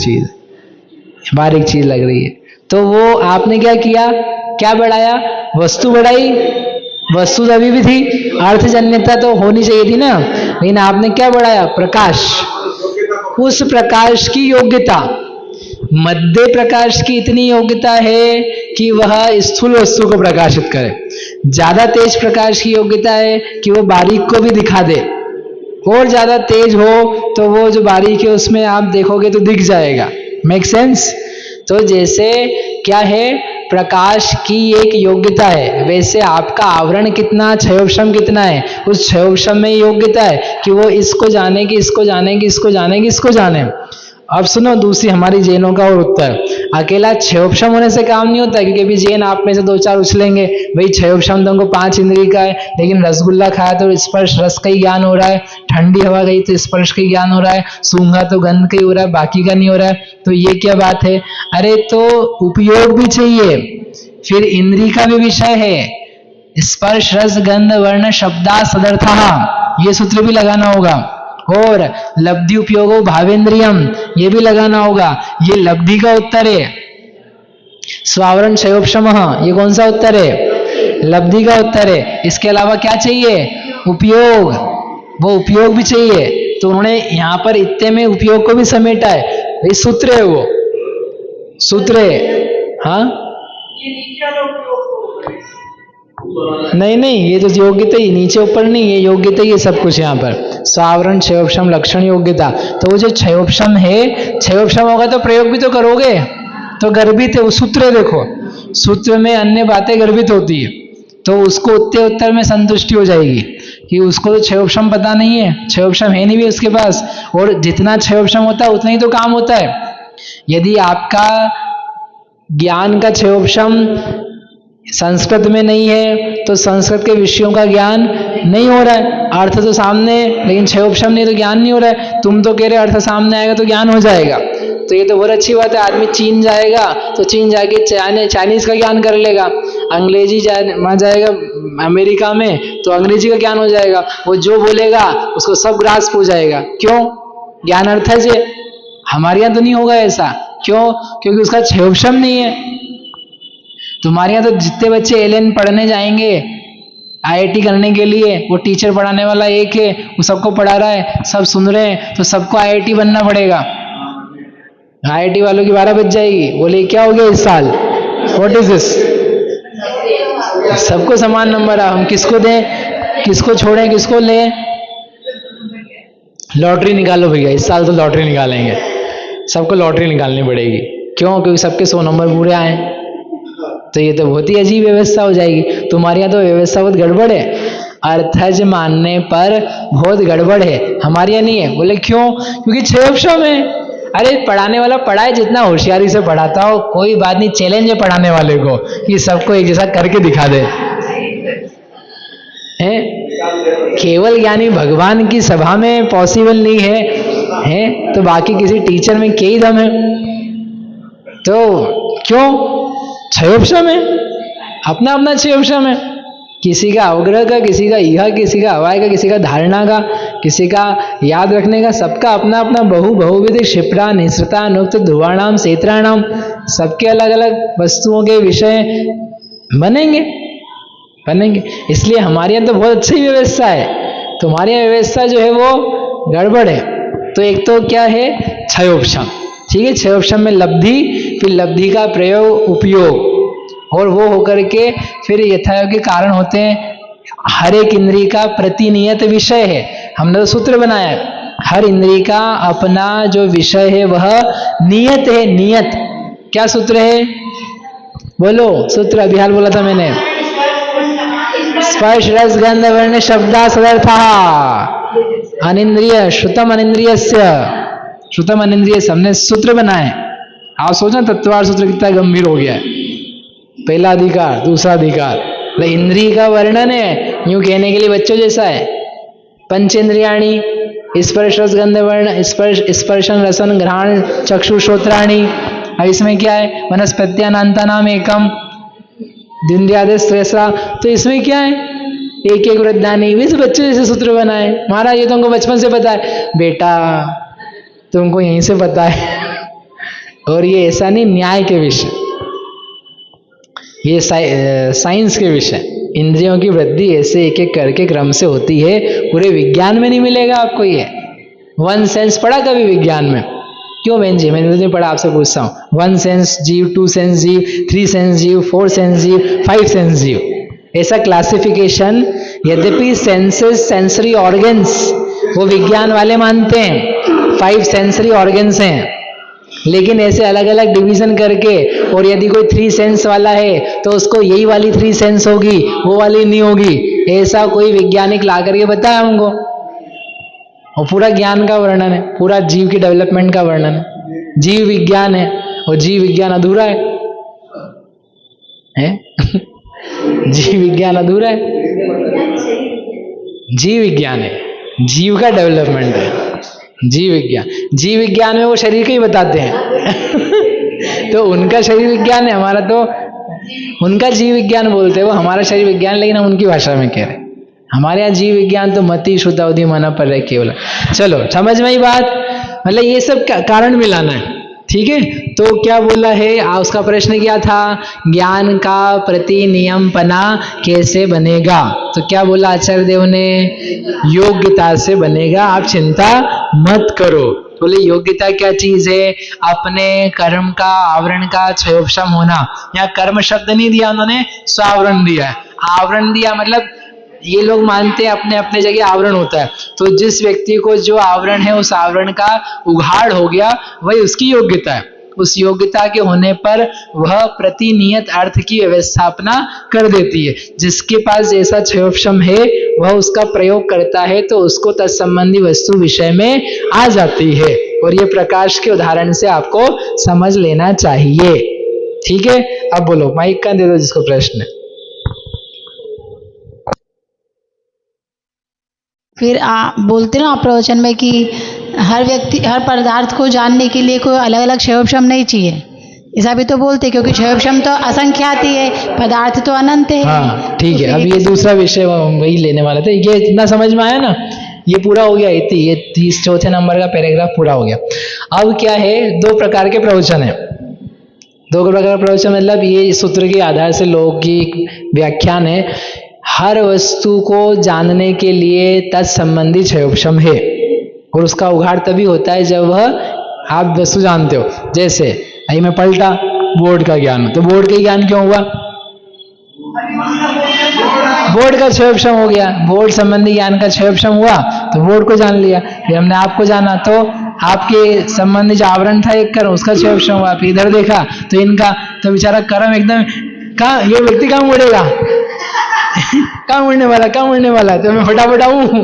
चीज लग रही है। तो वो आपने क्या किया, क्या बढ़ाया, वस्तु बढ़ाई। वस्तु अभी भी थी, अर्थजन्यता तो होनी चाहिए थी ना, लेकिन आपने क्या बढ़ाया, प्रकाश। उस प्रकाश की योग्यता, मध्य प्रकाश की इतनी योग्यता है कि वह स्थूल वस्तु को प्रकाशित करे। ज्यादा तेज प्रकाश की योग्यता है कि वो बारीक को भी दिखा दे, और ज्यादा तेज हो तो वो जो बारीक है उसमें आप देखोगे तो दिख जाएगा। Make sense? तो जैसे क्या है, प्रकाश की एक योग्यता है, वैसे आपका आवरण कितना, क्षयोपशम कितना है, उस क्षयोपशम में योग्यता है कि वो इसको जाने की, इसको जाने की, इसको जाने की, इसको जाने। अब सुनो दूसरी हमारी जैनों का और उत्तर, अकेला क्षयोपशम होने से काम नहीं होता, क्योंकि अभी जैन आप में से 2-4 उछलेंगे, भाई क्षयोपशम तो हमको 5 इंद्रिय का है, लेकिन रसगुल्ला खाया तो स्पर्श रस का ही ज्ञान हो रहा है, ठंडी हवा गई तो स्पर्श का ही ज्ञान हो रहा है, सूंघा तो गंध का ही हो रहा है, बाकी का नहीं हो रहा है, तो ये क्या बात है? अरे तो उपयोग भी चाहिए, फिर इंद्रिय का भी विषय है, स्पर्श रस गंध वर्ण शब्दा सदर्थः, ये सूत्र भी लगाना होगा, और लब्धि उपयोगो भावेंद्रियम, ये भी लगाना होगा। ये लब्धि का उत्तर है। स्वावरण क्षयोपशम, ये कौन सा उत्तर है? लब्धि का उत्तर है। इसके अलावा क्या चाहिए? उपयोग, वो उपयोग भी चाहिए। तो उन्होंने यहाँ पर इत्ते में उपयोग को भी समेटा है, ये सूत्र है, वो सूत्र है। हाँ नहीं, ये तो योग्यता ही, नीचे ऊपर नहीं, ये योग्यता ही है सब कुछ यहाँ पर। स्वावरण क्षयोपशम लक्षण योग्यता, तो वो जो क्षयोपशम है, क्षयोपशम होगा तो प्रयोग भी तो करोगे, तो गर्भित है वो सूत्र। देखो सूत्र में अन्य बातें गर्भित होती है, तो उसको उत्तर में संतुष्टि हो जाएगी कि उसको तो क्षयोपशम पता नहीं है, क्षयोपशम है नहीं भी उसके पास, और जितना क्षयोपशम होता है उतना ही तो काम होता है। यदि आपका ज्ञान का क्षयोपशम संस्कृत में नहीं है तो संस्कृत के विषयों का ज्ञान नहीं हो रहा है, अर्थ तो सामने, लेकिन क्षयोपशम नहीं तो ज्ञान नहीं हो रहा है। तुम तो कह रहे अर्थ सामने आएगा तो ज्ञान हो जाएगा, तो ये तो बहुत अच्छी बात है। आदमी चीन जाएगा तो चीन जाके चाइनीज का ज्ञान कर लेगा, अंग्रेजी वहां जाएगा अमेरिका में तो अंग्रेजी का ज्ञान हो जाएगा, वो जो बोलेगा उसको सब ग्रास्प हो जाएगा। क्यों? ज्ञान अर्थ है। हमारे यहाँ तो नहीं होगा ऐसा। क्यों? क्योंकि उसका क्षयोपशम नहीं है। तुम्हारे यहाँ तो जितने बच्चे एलएन पढ़ने जाएंगे आईआईटी करने के लिए, वो टीचर पढ़ाने वाला एक है, वो सबको पढ़ा रहा है, सब सुन रहे हैं, तो सबको आईआईटी बनना पड़ेगा। आईआईटी वालों की 12 बज जाएगी, बोले क्या हो गया इस साल, व्हाट इज दिस? सबको समान नंबर है, हम किसको दें, किसको छोड़ें, किसको लें? लॉटरी निकालो भैया, इस साल तो लॉटरी निकालेंगे, सबको लॉटरी निकालनी पड़ेगी। क्यों? क्योंकि सबके 100 नंबर पूरे आए। तो ये तो बहुत ही अजीब व्यवस्था हो जाएगी। तुम्हारे यहाँ तो व्यवस्था बहुत गड़बड़ है, अर्थज मानने पर बहुत गड़बड़ है, हमारे यहाँ नहीं है। बोले क्यों? क्योंकि क्षयोपशम है। अरे पढ़ाने वाला पढ़ाए, जितना होशियारी से पढ़ाता हो, कोई बात नहीं, चैलेंज है पढ़ाने वाले को कि सबको एक जैसा करके दिखा दे। केवल ज्ञानी भगवान की सभा में पॉसिबल नहीं है, तो बाकी किसी टीचर में क्या ही दम है? तो क्यों? क्षयोपशम है, अपना अपना क्षयोपशम है। किसी का अवग्रह का, किसी का इहा, किसी का अवाय का, किसी का धारणा का, किसी का याद रखने का, सबका अपना अपना बहुविध क्षिप्रा निसृता नुक्त ध्रुवाणाम क्षेत्राणाम, सबके अलग अलग वस्तुओं के विषय बनेंगे। इसलिए हमारे यहाँ तो बहुत अच्छी व्यवस्था है, तुम्हारी यहाँ व्यवस्था जो है वो गड़बड़ है। तो एक तो क्या है? क्षयोपशम। ठीक है, क्षयोपशम में लब्धि, फिर लब्धि का प्रयोग उपयोग, और वो होकर के फिर यथायोग्य कारण होते हैं। हर एक इंद्रिय का प्रतिनियत विषय है, हमने तो सूत्र बनाया है, हर इंद्रिय का अपना जो विषय है वह नियत है। नियत क्या सूत्र है? बोलो सूत्र, अभी हाल बोला था मैंने, स्पर्श रस गंध वर्ण शब्दा सदर्थः अनिंद्रिय श्रुतम अनिंद्रियस्य, श्रुतम अनिंद्रिय, हमने सूत्र बनाए। आप सोचना तत्वार सूत्र कितना गंभीर हो गया है। पहला अधिकार, दूसरा अधिकार, इंद्रिय का वर्णन है, यूं कहने के लिए बच्चों जैसा है। पंचेंद्रियाणी, स्पर्श रस गंध वर्ण, स्पर्शन रसन घ्राण चक्षु श्रोत्राणी। अब इसमें क्या है? वनस्पत्यानांता नाम एकम, द्विन्द्रियादेश त्रेसरा, तो इसमें क्या है, एक एक वृद्धानी, इस बच्चे जैसे सूत्र बनाए। महाराज ये तुमको बचपन से पता है। बेटा तुमको यहीं से पता है। और ये ऐसा नहीं, न्याय के विषय, ये साइंस के विषय। इंद्रियों की वृद्धि ऐसे एक एक करके क्रम से होती है, पूरे विज्ञान में नहीं मिलेगा आपको ये। वन सेंस पढ़ा कभी विज्ञान में? क्यों बहन जी, मैंने नहीं पढ़ा, आपसे पूछता हूँ। वन सेंस जीव, टू सेंस जीव, थ्री सेंस जीव, फोर सेंस जीव, फाइव सेंस जीव, ऐसा क्लासिफिकेशन। यद्यपि सेंसेस, सेंसरी ऑर्गन्स, वो विज्ञान वाले मानते हैं 5 सेंसरी ऑर्गन्स हैं, लेकिन ऐसे अलग अलग डिवीजन करके, और यदि कोई 3 सेंस वाला है तो उसको यही वाली 3 सेंस होगी, वो वाली नहीं होगी, ऐसा कोई वैज्ञानिक ला करके बताया हमको। और पूरा ज्ञान का वर्णन है, पूरा जीव की डेवलपमेंट का वर्णन है। जीव विज्ञान है, और जीव विज्ञान अधूरा है? जीव विज्ञान अधूरा है? जीव विज्ञान है, जीव का डेवलपमेंट है जीव विज्ञान। जीव विज्ञान में वो शरीर का ही बताते हैं। तो उनका शरीर विज्ञान है, हमारा तो उनका जीव विज्ञान बोलते हैं, वो हमारा शरीर विज्ञान, लेकिन हम उनकी भाषा में कह रहे हैं। हमारे यहाँ जीव विज्ञान तो मति शुद्धावधि मना पर रहे केवल। चलो समझ में आई बात? मतलब ये सब कारण मिलाना है, ठीक है। तो क्या बोला है, उसका प्रश्न क्या था, ज्ञान का प्रतिनियमपना कैसे बनेगा? तो क्या बोला आचार्य देव ने, योग्यता से बनेगा, आप चिंता मत करो। बोले योग्यता क्या चीज है? अपने कर्म का, आवरण का क्षयोपशम होना। यहाँ कर्म शब्द नहीं दिया उन्होंने, स्वावरण दिया है। आवरण दिया मतलब ये लोग मानते हैं अपने अपने जगह आवरण होता है, तो जिस व्यक्ति को जो आवरण है उस आवरण का उघाड़ हो गया, वही उसकी योग्यता है। उस योग्यता के होने पर वह प्रतिनियत अर्थ की व्यवस्थापना कर देती है। जिसके पास जैसा क्षयोपशम है वह उसका प्रयोग करता है, तो उसको तत्संबंधी वस्तु विषय में आ जाती है। और ये प्रकाश के उदाहरण से आपको समझ लेना चाहिए, ठीक है। अब बोलो, माइक का दे दो जिसको प्रश्न है। फिर बोलते ना प्रवचन में कि हर व्यक्ति, हर पदार्थ को जानने के लिए कोई अलग अलग क्षयोपशम नहीं चाहिए, ऐसा भी तो बोलते, क्योंकि क्षयोपशम तो असंख्यात ही है, पदार्थ तो अनंत है। हाँ ठीक है। अब ये दूसरा विषय वही लेने वाला था, ये इतना समझ में आया ना, ये पूरा हो गया। ये 34 नंबर का पैराग्राफ पूरा हो गया। अब क्या है, 2 प्रकार के प्रवचन है। 2 प्रकार का प्रवचन मतलब ये सूत्र के आधार से लोगों की व्याख्यान है। हर वस्तु को जानने के लिए तत्संबंधी क्षयोपशम है, और उसका उघाड़ तभी होता है जब वह आप वस्तु जानते हो। जैसे अभी मैं पलटा, बोर्ड का ज्ञान, तो बोर्ड का ज्ञान क्यों हुआ? बोर्ड का क्षयोपशम हो गया, बोर्ड संबंधी ज्ञान का क्षयोपशम हुआ, तो बोर्ड को जान लिया। फिर हमने आपको जाना, तो आपके संबंधी जो आवरण था एक कर्म, उसका क्षयोपशम हुआ। फिर इधर देखा तो इनका, तो बेचारा कर्म एकदम कहाँ, ये व्यक्ति कहाँ मुड़ेगा? कहाँ मुड़ने वाला, तो मैं फटाफट आऊं।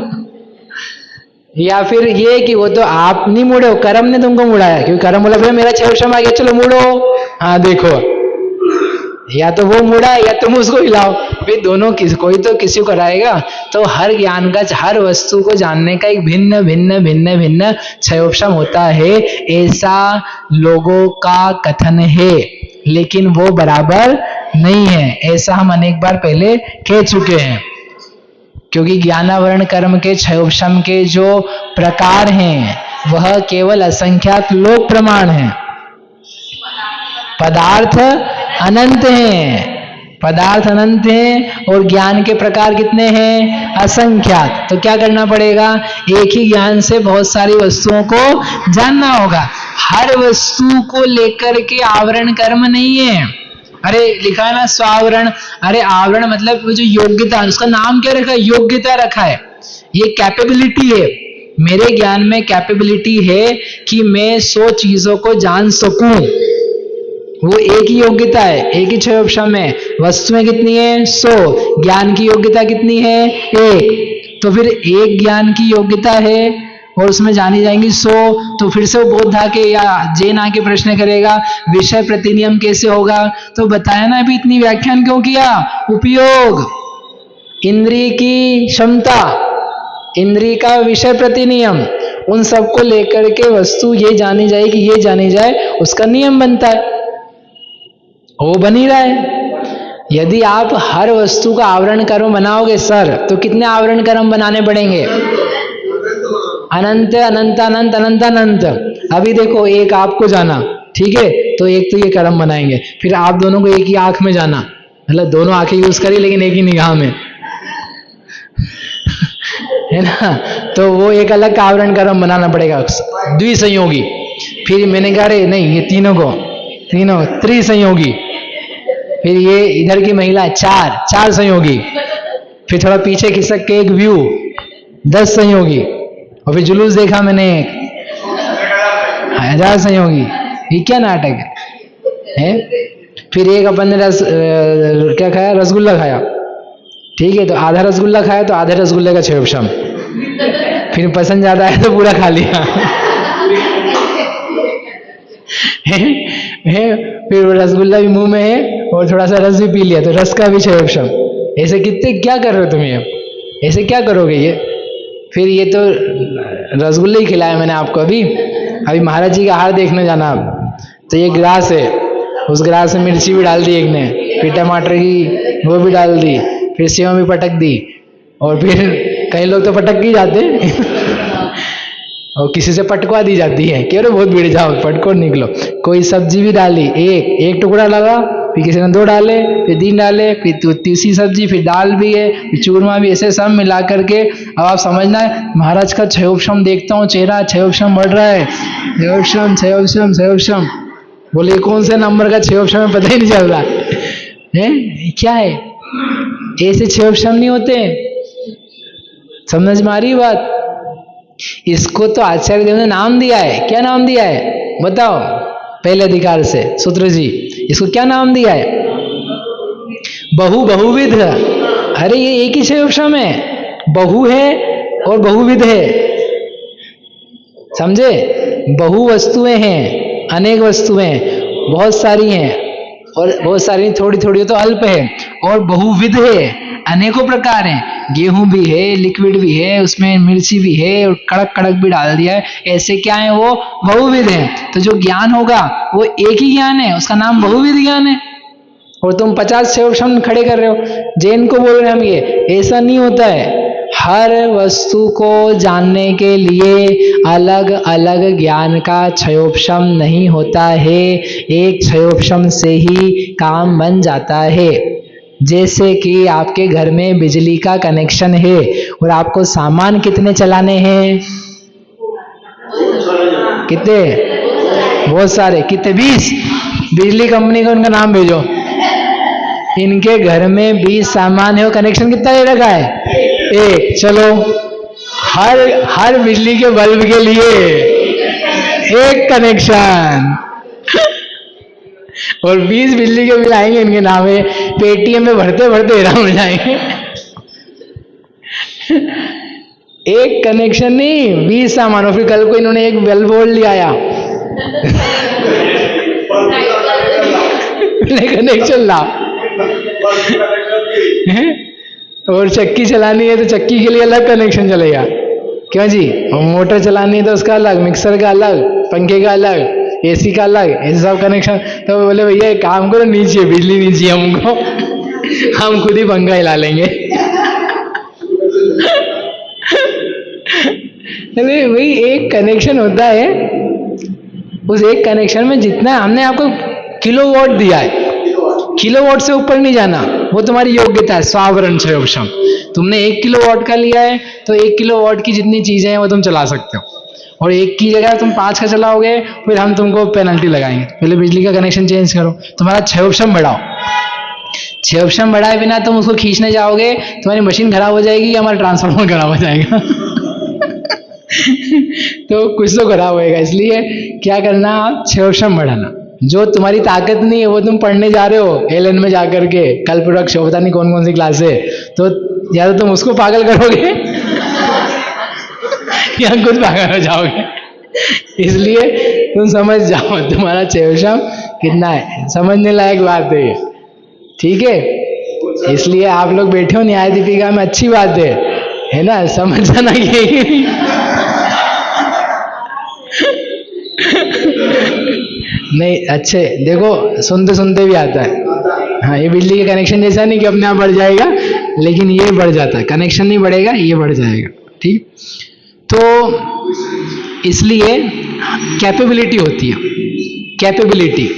या फिर ये कि वो तो आप नहीं मुड़े हो, कर्म ने तुमको मुड़ाया, क्योंकि कर्म बोला फिर मेरा क्षयोपशम आ गया, चलो मुड़ो। हाँ देखो, या तो वो मुड़ा या तुम उसको हिलाओ, फिर दोनों कोई तो किसी को कराएगा। तो हर ज्ञान का, हर वस्तु को जानने का एक भिन्न भिन्न भिन्न भिन्न क्षयोपशम होता है, ऐसा लोगों का कथन है, लेकिन वो बराबर नहीं है। ऐसा हम अनेक बार पहले कह चुके हैं, क्योंकि ज्ञानावरण कर्म के क्षयोपशम के जो प्रकार हैं वह केवल असंख्यात लोक प्रमाण हैं। पदार्थ अनंत हैं, पदार्थ अनंत हैं, और ज्ञान के प्रकार कितने हैं? असंख्यात। तो क्या करना पड़ेगा? एक ही ज्ञान से बहुत सारी वस्तुओं को जानना होगा। हर वस्तु को लेकर के आवरण कर्म नहीं है। अरे लिखा है ना स्वावरण, अरे आवरण मतलब वो जो योग्यता, उसका नाम क्या रखा है? योग्यता रखा है। ये कैपेबिलिटी है, मेरे ज्ञान में कैपेबिलिटी है कि मैं 100 चीजों को जान सकूं। वो एक ही योग्यता है, एक ही क्षयोपशम है। वस्तुएं कितनी है? 100। ज्ञान की योग्यता कितनी है? 1। तो फिर एक ज्ञान की योग्यता है और उसमें जानी जाएंगी 100। तो फिर से वो बोध आके या जैन आके प्रश्न करेगा विषय प्रतिनियम कैसे होगा? तो बताया ना अभी, इतनी व्याख्यान क्यों किया? उपयोग, इंद्रिय की क्षमता, इंद्रिय का विषय प्रतिनियम, उन सबको लेकर के वस्तु ये जानी जाएगी, ये जानी जाए, उसका नियम बनता है, वो बन ही रहा है। यदि आप हर वस्तु का आवरण कर्म बनाओगे सर, तो कितने आवरण कर्म बनाने पड़ेंगे? अनंत अनंत अनंत अनंत अनंत। अभी देखो, एक आपको जाना, ठीक है, तो एक तो ये कर्म बनाएंगे, फिर आप दोनों को एक ही आंख में जाना, मतलब दोनों आंखें यूज करी लेकिन एक ही निगाह में है ना, तो वो एक अलग का आवरण कर्म बनाना पड़ेगा, द्विसंयोगी। फिर मैंने कहा अरे नहीं, ये तीनों त्रिसंयोगी। फिर ये इधर की महिला चार संयोगी। फिर थोड़ा पीछे खिसक के एक व्यू, 10 संयोगी। और फिर जुलूस देखा मैंने 1000 संयोगी। ये क्या नाटक है? फिर एक अपन ने क्या खाया, रसगुल्ला खाया, ठीक है, तो आधा रसगुल्ला खाया तो आधे रसगुल्ले का क्षयोपशम। फिर पसंद ज्यादा है तो पूरा खा लिया फिर रसगुल्ला भी मुंह में है और थोड़ा सा रस भी पी लिया, तो रस का भी क्षयोपशम। ऐसे कितने क्या कर रहे हो तुम? ये ऐसे क्या करोगे ये? फिर ये तो रसगुल्ले ही खिलाया मैंने आपको। अभी महाराज जी का आहार देखने जाना आप, तो ये गिलास है, उस गिलास में मिर्ची भी डाल दी एक ने, फिर टमाटर की वो भी डाल दी, फिर सेव भी पटक दी, और फिर कई लोग तो पटक ही जाते और किसी से पटकवा दी जाती है कि अरे बहुत भीड़, जाओ पटको निकलो। कोई सब्जी भी डाली, एक टुकड़ा लगा, फिर किसी ने 2 डाले, फिर 3 डाले, फिर तीसरी सब्जी, फिर दाल भी है, फिर चूरमा भी, ऐसे सब मिला करके अब आप समझना है महाराज का क्षयोपशम देखता हूँ, चेहरा क्षयोपशम बढ़ रहा है, क्षयोपशम क्षयोपशम क्षयोपशम। बोले कौन से नंबर का क्षयोपशम है पता ही नहीं चल रहा है, क्या है? ऐसे क्षयोपशम नहीं होते। समझ में आ रही बात? इसको तो आचार्य देव ने नाम दिया है। क्या नाम दिया है बताओ? पहले अधिकार से सूत्र जी, इसको क्या नाम दिया है? बहुविध। अरे ये एक ही क्षयोपशम है, बहु है और बहुविध है, समझे? बहु वस्तुएं हैं, अनेक वस्तुएं बहुत सारी हैं, और बहुत सारी थोड़ी थोड़ी तो अल्प है, और बहुविध है, अनेकों प्रकार हैं। गेहूं भी है, लिक्विड भी है, उसमें मिर्ची भी है, और कड़क कड़क भी डाल दिया है। ऐसे क्या है? वो बहुविध है। तो जो ज्ञान होगा वो एक ही ज्ञान है, उसका नाम बहुविध ज्ञान है। और तुम 50 क्षयोपशम खड़े कर रहे हो, जैन को बोल रहे हैं हम, ये ऐसा नहीं होता है। हर वस्तु को जानने के लिए अलग अलग ज्ञान का क्षयोपशम नहीं होता है, एक क्षयोपशम से ही काम बन जाता है। जैसे कि आपके घर में बिजली का कनेक्शन है और आपको सामान कितने चलाने हैं? कितने? बहुत सारे। कितने? 20। बिजली कंपनी का उनका नाम भेजो। इनके घर में 20 सामान है और कनेक्शन कितना दे रखा है? 1। चलो, हर बिजली के बल्ब के लिए 1 कनेक्शन और 20 बिजली के बिल आएंगे इनके नाम है। पेटीएम में भरते भरते हैरान हो जाएंगे। 1 कनेक्शन नहीं, 20 सामान। और फिर कल को इन्होंने एक बल्ब बोर्ड ले आया कनेक्शन ला और चक्की चलानी है तो चक्की के लिए अलग कनेक्शन चलेगा, क्यों जी? और मोटर चलानी है तो उसका अलग, मिक्सर का अलग, पंखे का अलग, एसी का अलग, ऐसे सब कनेक्शन। तो बोले भैया एक काम करो, नीचे बिजली नीचे हमको, हम खुद ही पंखा हिला लेंगे। अरे भाई, एक कनेक्शन होता है, उस एक कनेक्शन में जितना हमने आपको किलोवाट दिया है, किलोवाट से ऊपर नहीं जाना, वो तुम्हारी योग्यता है। स्वावरण क्षयोपशम तुमने 1 किलोवाट का लिया है तो 1 किलोवाट की जितनी चीजें हैं वो तुम चला सकते हो, और 1 की जगह तुम 5 का चलाओगे फिर हम तुमको पेनल्टी लगाएंगे। पहले बिजली का कनेक्शन चेंज करो, तुम्हारा क्षयोपशम बढ़ाओ। क्षयोपशम बढ़ाए बिना तुम उसको खींचने जाओगे, तुम्हारी मशीन खराब हो जाएगी या हमारा ट्रांसफार्मर खराब हो जाएगा। तो कुछ तो खराब होएगा। इसलिए क्या करना, आप क्षयोपशम बढ़ाना। जो तुम्हारी ताकत नहीं है वो तुम पढ़ने जा रहे हो एलएन में जाकर के, कल्पवृक्ष पता नहीं कौन कौन सी क्लास है, तो या तो तुम उसको पागल करोगे या खुद पागल हो जाओगे। इसलिए तुम समझ जाओ तुम्हारा क्षयोपशम कितना है, समझने लायक बात है ये, ठीक है? इसलिए आप लोग बैठे हो न्याय दीपिका में, अच्छी बात है ना? समझ जाना ये नहीं, अच्छे देखो, सुनते सुनते भी आता है। हाँ, ये बिजली के कनेक्शन जैसा नहीं कि अपने आप बढ़ जाएगा, लेकिन ये बढ़ जाता है, कनेक्शन नहीं बढ़ेगा, ये बढ़ जाएगा। ठीक, तो इसलिए कैपेबिलिटी होती है, कैपेबिलिटी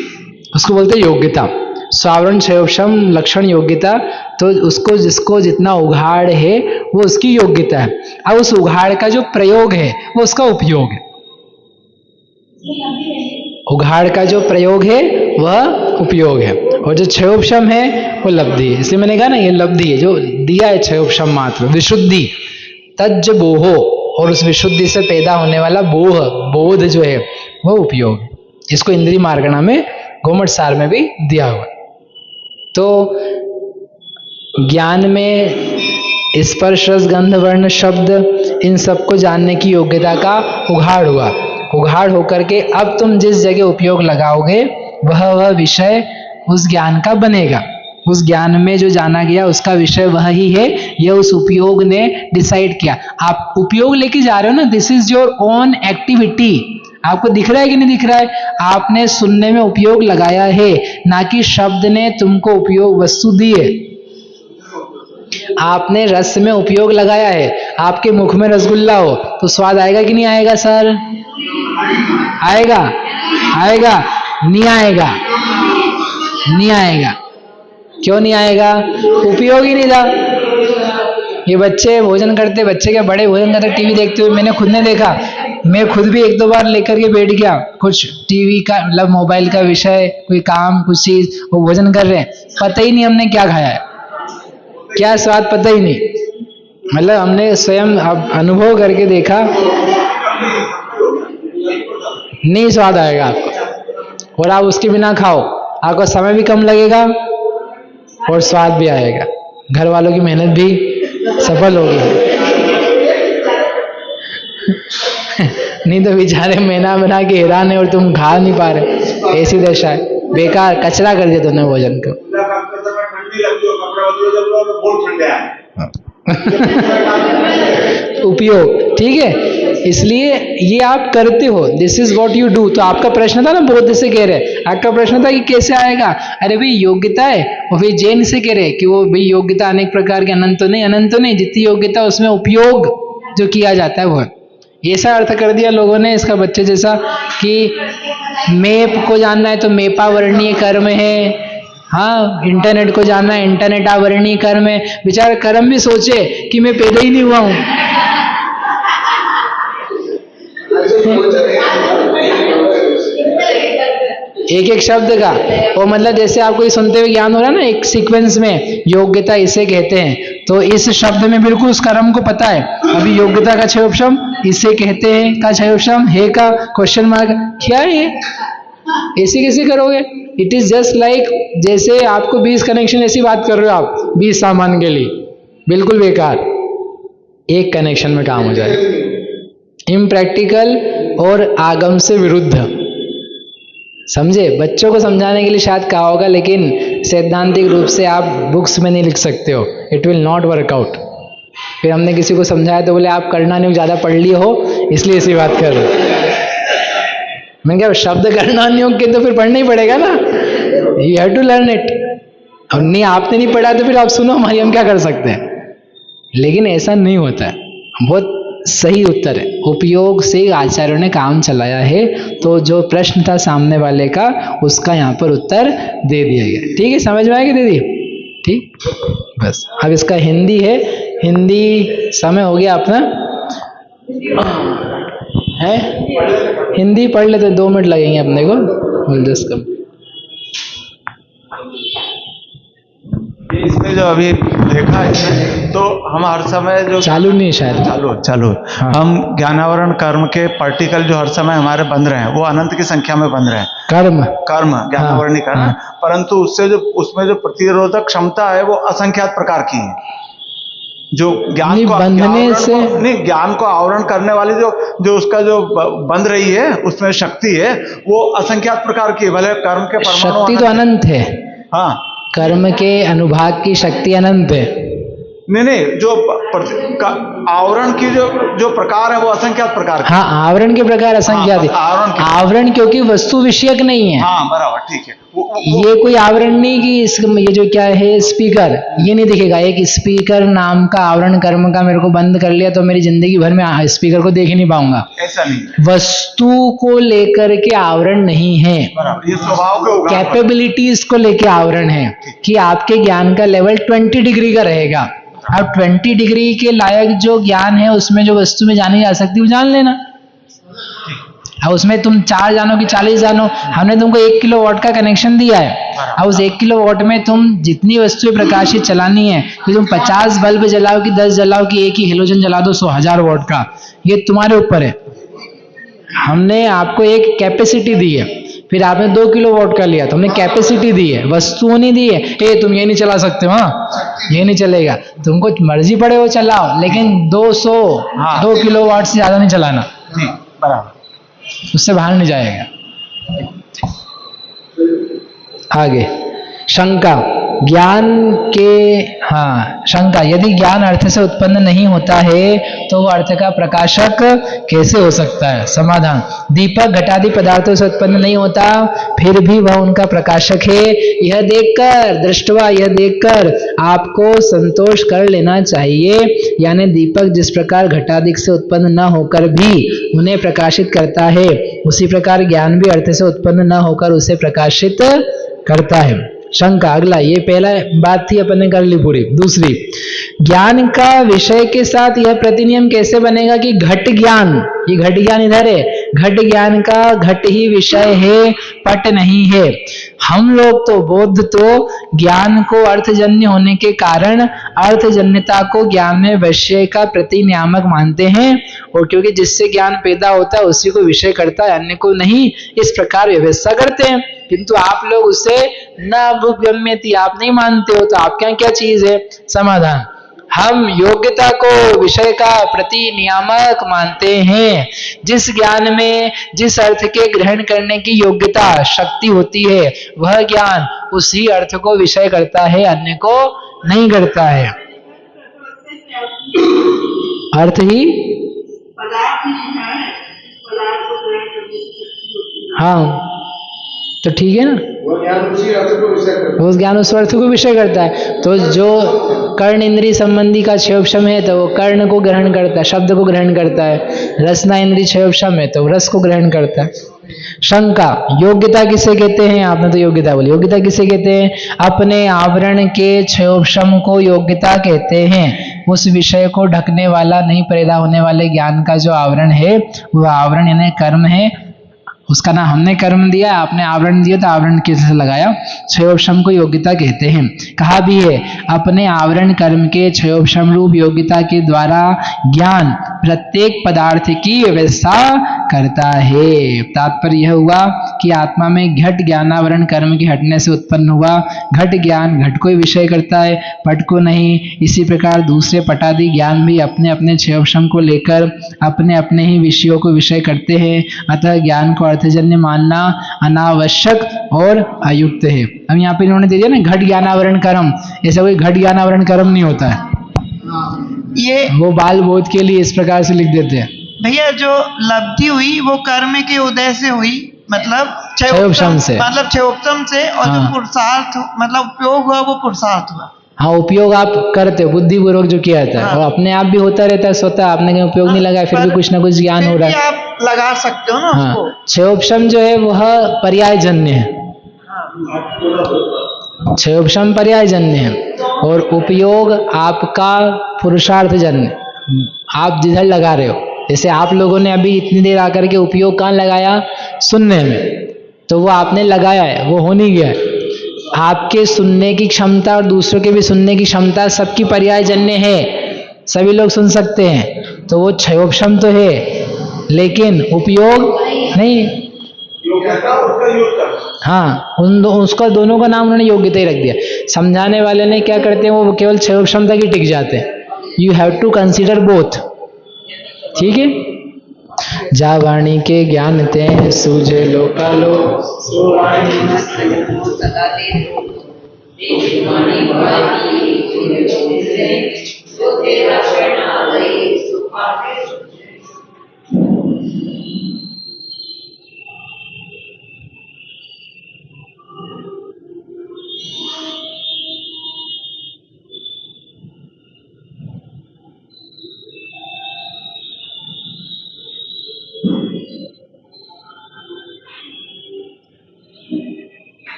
उसको बोलते हैं योग्यता। स्वावरण क्षयोक्षम लक्षण योग्यता, तो उसको जिसको जितना उघाड़ है वो उसकी योग्यता है। अब उस उघाड़ का जो प्रयोग है वो उसका उपयोग है। उघाड़ का जो प्रयोग है वह उपयोग है, और जो क्षयोपशम है वो लब्धि है। इसलिए मैंने कहा ना, ये लब्धि है जो दिया है क्षयोपशम मात्र, विशुद्धि तज्ज बोहो, और उस विशुद्धि से पैदा होने वाला बोह, बोध जो है वो उपयोग है। इसको इंद्रिय मार्गणा में घुमट सार में भी दिया हुआ। तो ज्ञान में स्पर्श रस गंध वर्ण शब्द इन सबको जानने की योग्यता का उघाड़ हुआ। उघाड़ होकर के अब तुम जिस जगह उपयोग लगाओगे वह विषय उस ज्ञान का बनेगा। उस ज्ञान में जो जाना गया उसका विषय वह ही है, यह उस उपयोग ने डिसाइड किया। आप उपयोग लेके जा रहे हो ना, this is your own activity. आपको दिख रहा है कि नहीं दिख रहा है? आपने सुनने में उपयोग लगाया है, ना कि शब्द ने तुमको उपयोग वस्तु दी है। आपने रस में उपयोग लगाया है, आपके मुख में रसगुल्ला हो तो स्वाद आएगा कि नहीं आएगा सर? आएगा? आएगा? नहीं आएगा? नहीं आएगा। क्यों नहीं आएगा? उपयोग ही नहीं था। ये बच्चे भोजन करते, बच्चे क्या बड़े भोजन करते टीवी देखते हुए, मैंने खुद ने देखा। मैं खुद भी एक दो बार लेकर के बैठ गया, कुछ टीवी का मतलब मोबाइल का विषय, कोई काम, कुछ चीज, वो भोजन कर रहे हैं, पता ही नहीं हमने क्या खाया है, क्या स्वाद पता ही नहीं। मतलब हमने स्वयं अब अनुभव करके देखा, नहीं स्वाद आएगा आपको। और आप उसके बिना खाओ, आपका समय भी कम लगेगा और स्वाद भी आएगा, घर वालों की मेहनत भी सफल होगी। नहीं तो बेचारे महीना बना के हैरान है और तुम खा नहीं पा रहे, ऐसी दशा है। बेकार कचरा कर दिया तुमने भोजन को। उपयोग, ठीक है। इसलिए ये आप करते हो, this is what you do. तो आपका प्रश्न था ना, बौद्ध से कह रहे, आपका प्रश्न था कि कैसे आएगा? अरे भाई योग्यता है। और फिर जैन से कह रहे कि वो भाई योग्यता अनेक प्रकार के, अनंत तो नहीं, अनंत तो नहीं, जितनी योग्यता उसमें उपयोग जो किया जाता है वो। ऐसा अर्थ कर दिया लोगों ने इसका बच्चे जैसा कि मेप को जानना है तो मेपावर्णीय कर्म है, हाँ इंटरनेट को जानना है, इंटरनेट आवर्णीय कर्म है। बेचारा कर्म भी सोचे कि मैं पैदा ही नहीं हुआ हूं। एक एक शब्द का, और मतलब जैसे आपको ये सुनते हुए ज्ञान हो रहा है ना, एक सीक्वेंस में योग्यता इसे कहते हैं, तो इस शब्द में बिल्कुल उस कर्म को पता है। अभी योग्यता का क्षयोपशम इसे कहते हैं, का क्षयोपशम है का क्वेश्चन मार्क क्या है, ऐसे कैसे करोगे? इट इज जस्ट लाइक जैसे आपको 20 कनेक्शन ऐसी बात कर रहे हो आप 20 सामान के लिए, बिल्कुल बेकार, एक कनेक्शन में काम हो जाए। इम्प्रैक्टिकल और आगम से विरुद्ध, समझे? बच्चों को समझाने के लिए शायद कहा होगा, लेकिन सैद्धांतिक रूप से आप बुक्स में नहीं लिख सकते हो, it will not work out. फिर हमने किसी को समझाया तो बोले आप करना नहीं, ज्यादा पढ़ लिए हो इसलिए ऐसी बात कर रहे हो। मैं क्या, शब्द करना नहीं हो के तो फिर पढ़ना ही पड़ेगा ना, you have to learn it. अब नहीं, आपने नहीं पढ़ा तो फिर आप सुनो हमारी, हम क्या कर सकते हैं? लेकिन ऐसा नहीं होता है। बहुत सही उत्तर है, उपयोग से आचार्यों ने काम चलाया है। तो जो प्रश्न था सामने वाले का, उसका यहाँ पर उत्तर दे दिया गया। ठीक है, समझ में आएगी दीदी? ठीक, बस अब इसका हिंदी है। हिंदी समय हो गया अपना है, हिंदी पढ़ लेते, 2 मिनट लगेंगे अपने को। 10 कम इसमें जो अभी देखा इसमें, तो हम हर समय जो चालू नहीं है शायद, चालू हाँ। हम ज्ञानावरण कर्म के पार्टिकल जो हर समय हमारे बन रहे हैं वो अनंत की संख्या में बन रहे हैं। कर्म ज्ञानावरणी कर्म, हाँ। परंतु उससे जो उसमें जो प्रतिरोधक क्षमता है वो असंख्यात प्रकार की है। जो ज्ञान को बंधने से नहीं, ज्ञान को आवरण करने वाली जो उसका जो बंध रही है उसमें शक्ति है, वो असंख्यात प्रकार की है। भले कर्म के परमाणु शक्ति तो अनंत है, हाँ, कर्म के अनुभाग की शक्ति अनंत है। नहीं, जो आवरण की जो प्रकार है वो असंख्यात प्रकार के। हाँ, आवरण के प्रकार असंख्यात है। आवरण क्योंकि वस्तु विषयक नहीं है। हाँ बराबर, ठीक है। ये कोई आवरण नहीं कि इस ये जो क्या है स्पीकर, ये नहीं दिखेगा। एक स्पीकर नाम का आवरण कर्म का मेरे को बंद कर लिया तो मेरी जिंदगी भर में स्पीकर को देख ही नहीं पाऊंगा। ऐसा नहीं, वस्तु को लेकर के आवरण नहीं है, ये स्वभाव के उगान पर। कैपेबिलिटीज को लेके आवरण है कि आपके ज्ञान का लेवल 20 डिग्री का रहेगा। अब 20 डिग्री के लायक जो ज्ञान है उसमें जो वस्तु में जानी जा सकती है वो जान लेना। अब उसमें तुम 4 जानो कि 40 जानो, हमने तुमको 1 किलोवाट का कनेक्शन दिया है। अब उस 1 किलोवाट में तुम जितनी वस्तुएं प्रकाशित चलानी है, कि तुम 50 बल्ब जलाओ कि 10 जलाओ कि एक ही हेलोजन जला दो 100,000 वाट का, ये तुम्हारे ऊपर है। हमने आपको एक कैपेसिटी दी है, फिर आपने 2 किलोवाट का लिया तो हमने कैपेसिटी दी है, वस्तुओं नहीं दी है। ए तुम ये नहीं चला सकते, हाँ ये नहीं चलेगा, तुमको मर्जी पड़े वो चलाओ, लेकिन 2 किलोवाट से ज्यादा नहीं चलाना, बराबर, उससे बाहर नहीं जाएगा। आगे शंका, ज्ञान के, हाँ शंका, यदि ज्ञान अर्थ से उत्पन्न नहीं होता है तो वो अर्थ का प्रकाशक कैसे हो सकता है? समाधान, दीपक घटादि पदार्थों से उत्पन्न नहीं होता फिर भी वह उनका प्रकाशक है। यह देखकर, दृष्टवा, यह देखकर आपको संतोष कर लेना चाहिए। यानी दीपक जिस प्रकार घटादि से उत्पन्न न होकर भी उन्हें प्रकाशित करता है, उसी प्रकार ज्ञान भी अर्थ से उत्पन्न न होकर उसे प्रकाशित करता है। शंका, अगला, ये पहला बात थी अपन ने कर ली पूरी। दूसरी, ज्ञान का विषय के साथ यह प्रतिनियम कैसे बनेगा कि घट ज्ञान, ये घट ज्ञान इधर है, घट ज्ञान का घट ही विषय है, पट नहीं है। हम लोग तो बौद्ध तो ज्ञान को अर्थजन्य होने के कारण अर्थजन्यता को ज्ञान में विषय का प्रतिनियामक मानते हैं, और क्योंकि जिससे ज्ञान पैदा होता है उसी को विषय करता है, अन्य को नहीं, इस प्रकार व्यवस्था करते हैं। किंतु आप लोग उसे न अभुगम्यति, आप नहीं मानते हो, तो आपके यहाँ क्या चीज है? समाधान, हम योग्यता को विषय का प्रतिनियामक मानते हैं। जिस ज्ञान में जिस अर्थ के ग्रहण करने की योग्यता, शक्ति होती है, वह ज्ञान उसी अर्थ को विषय करता है, अन्य को नहीं करता है। अर्थ ही, हाँ तो ठीक है ना, उस ज्ञान उस अर्थ को विषय करता है। तो जो कर्ण इंद्रिय संबंधी का क्षयोपशम है तो वो कर्ण को ग्रहण करता है, शब्द को ग्रहण करता है। रसना इंद्रिय क्षयोपशम है तो रस को ग्रहण करता है। शंका, योग्यता किसे कहते हैं? आपने तो योग्यता बोली, योग्यता किसे कहते हैं? अपने आवरण के क्षयोपशम को योग्यता कहते हैं। उस विषय को ढकने वाला, नहीं पैदा होने वाले ज्ञान का जो आवरण है वह आवरण यानी कर्म है, उसका नाम हमने कर्म दिया, आपने आवरण दिया तो आवरण कैसे लगाया? क्षयोपशम को योग्यता कहते हैं। कहा भी है, अपने आवरण कर्म के क्षयोपशम रूप योग्यता के द्वारा ज्ञान प्रत्येक पदार्थ की व्यवस्था करता है। तात्पर्य यह हुआ कि आत्मा में घट ज्ञानावरण कर्म के हटने से उत्पन्न हुआ। घट ज्ञान घट को ही विषय करता है, पट को नहीं। इसी प्रकार दूसरे पटादि ज्ञान भी अपने अपने क्षयोपशम को लेकर अपने अपने ही विषयों को विषय करते हैं। अतः ज्ञान को अर्थजन्य मानना अनावश्यक और अयुक्त है। अब यहाँ पे इन्होंने दे दिया ना घट ज्ञानावरण कर्म, ऐसा कोई घट ज्ञानावरण कर्म नहीं होता है, ये वो बाल बोध के लिए इस प्रकार से लिख देते हैं। भैया जो लब्धि हुई वो कर्म के उदय से हुई, मतलब क्षयोपशम से, मतलब क्षयोपशम से, और हाँ। जो पुरुषार्थ मतलब उपयोग हुआ वो पुरुषार्थ हुआ। हाँ, उपयोग आप करते हो बुद्धिपूर्वक जो किया जाता है, हाँ। और अपने आप भी होता रहता है स्वतः, आपने कहीं उपयोग नहीं लगाया फिर भी कुछ ना कुछ ज्ञान हो रहा है। आप लगा सकते हो ना हाँ, उसको। क्षयोपशम जो है वह पर्यायजन्य है, क्षयोपशम पर्यायजन्य है, और उपयोग आपका पुरुषार्थजन्य, आप जिधर लगा रहे हो। जैसे आप लोगों ने अभी इतनी देर आकर के उपयोग कहाँ लगाया? सुनने में, तो वो आपने लगाया है, वो हो नहीं गया है। आपके सुनने की क्षमता और दूसरों के भी सुनने की क्षमता सबकी पर्यायजन्य है, सभी लोग सुन सकते हैं, तो वो क्षयोपशम तो है लेकिन उपयोग नहीं। हाँ, उसका दोनों का नाम उन्होंने योग्यता ही रख दिया। समझाने वाले ने क्या करते हैं, वो केवल क्षयोपशम तक ही टिक जाते हैं। You have to consider both, ठीक है। जा वाणी के ज्ञान ते सूझे लोकालो,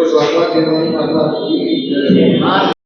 સ્વર્ગમાં જન્મની પરમાત્મા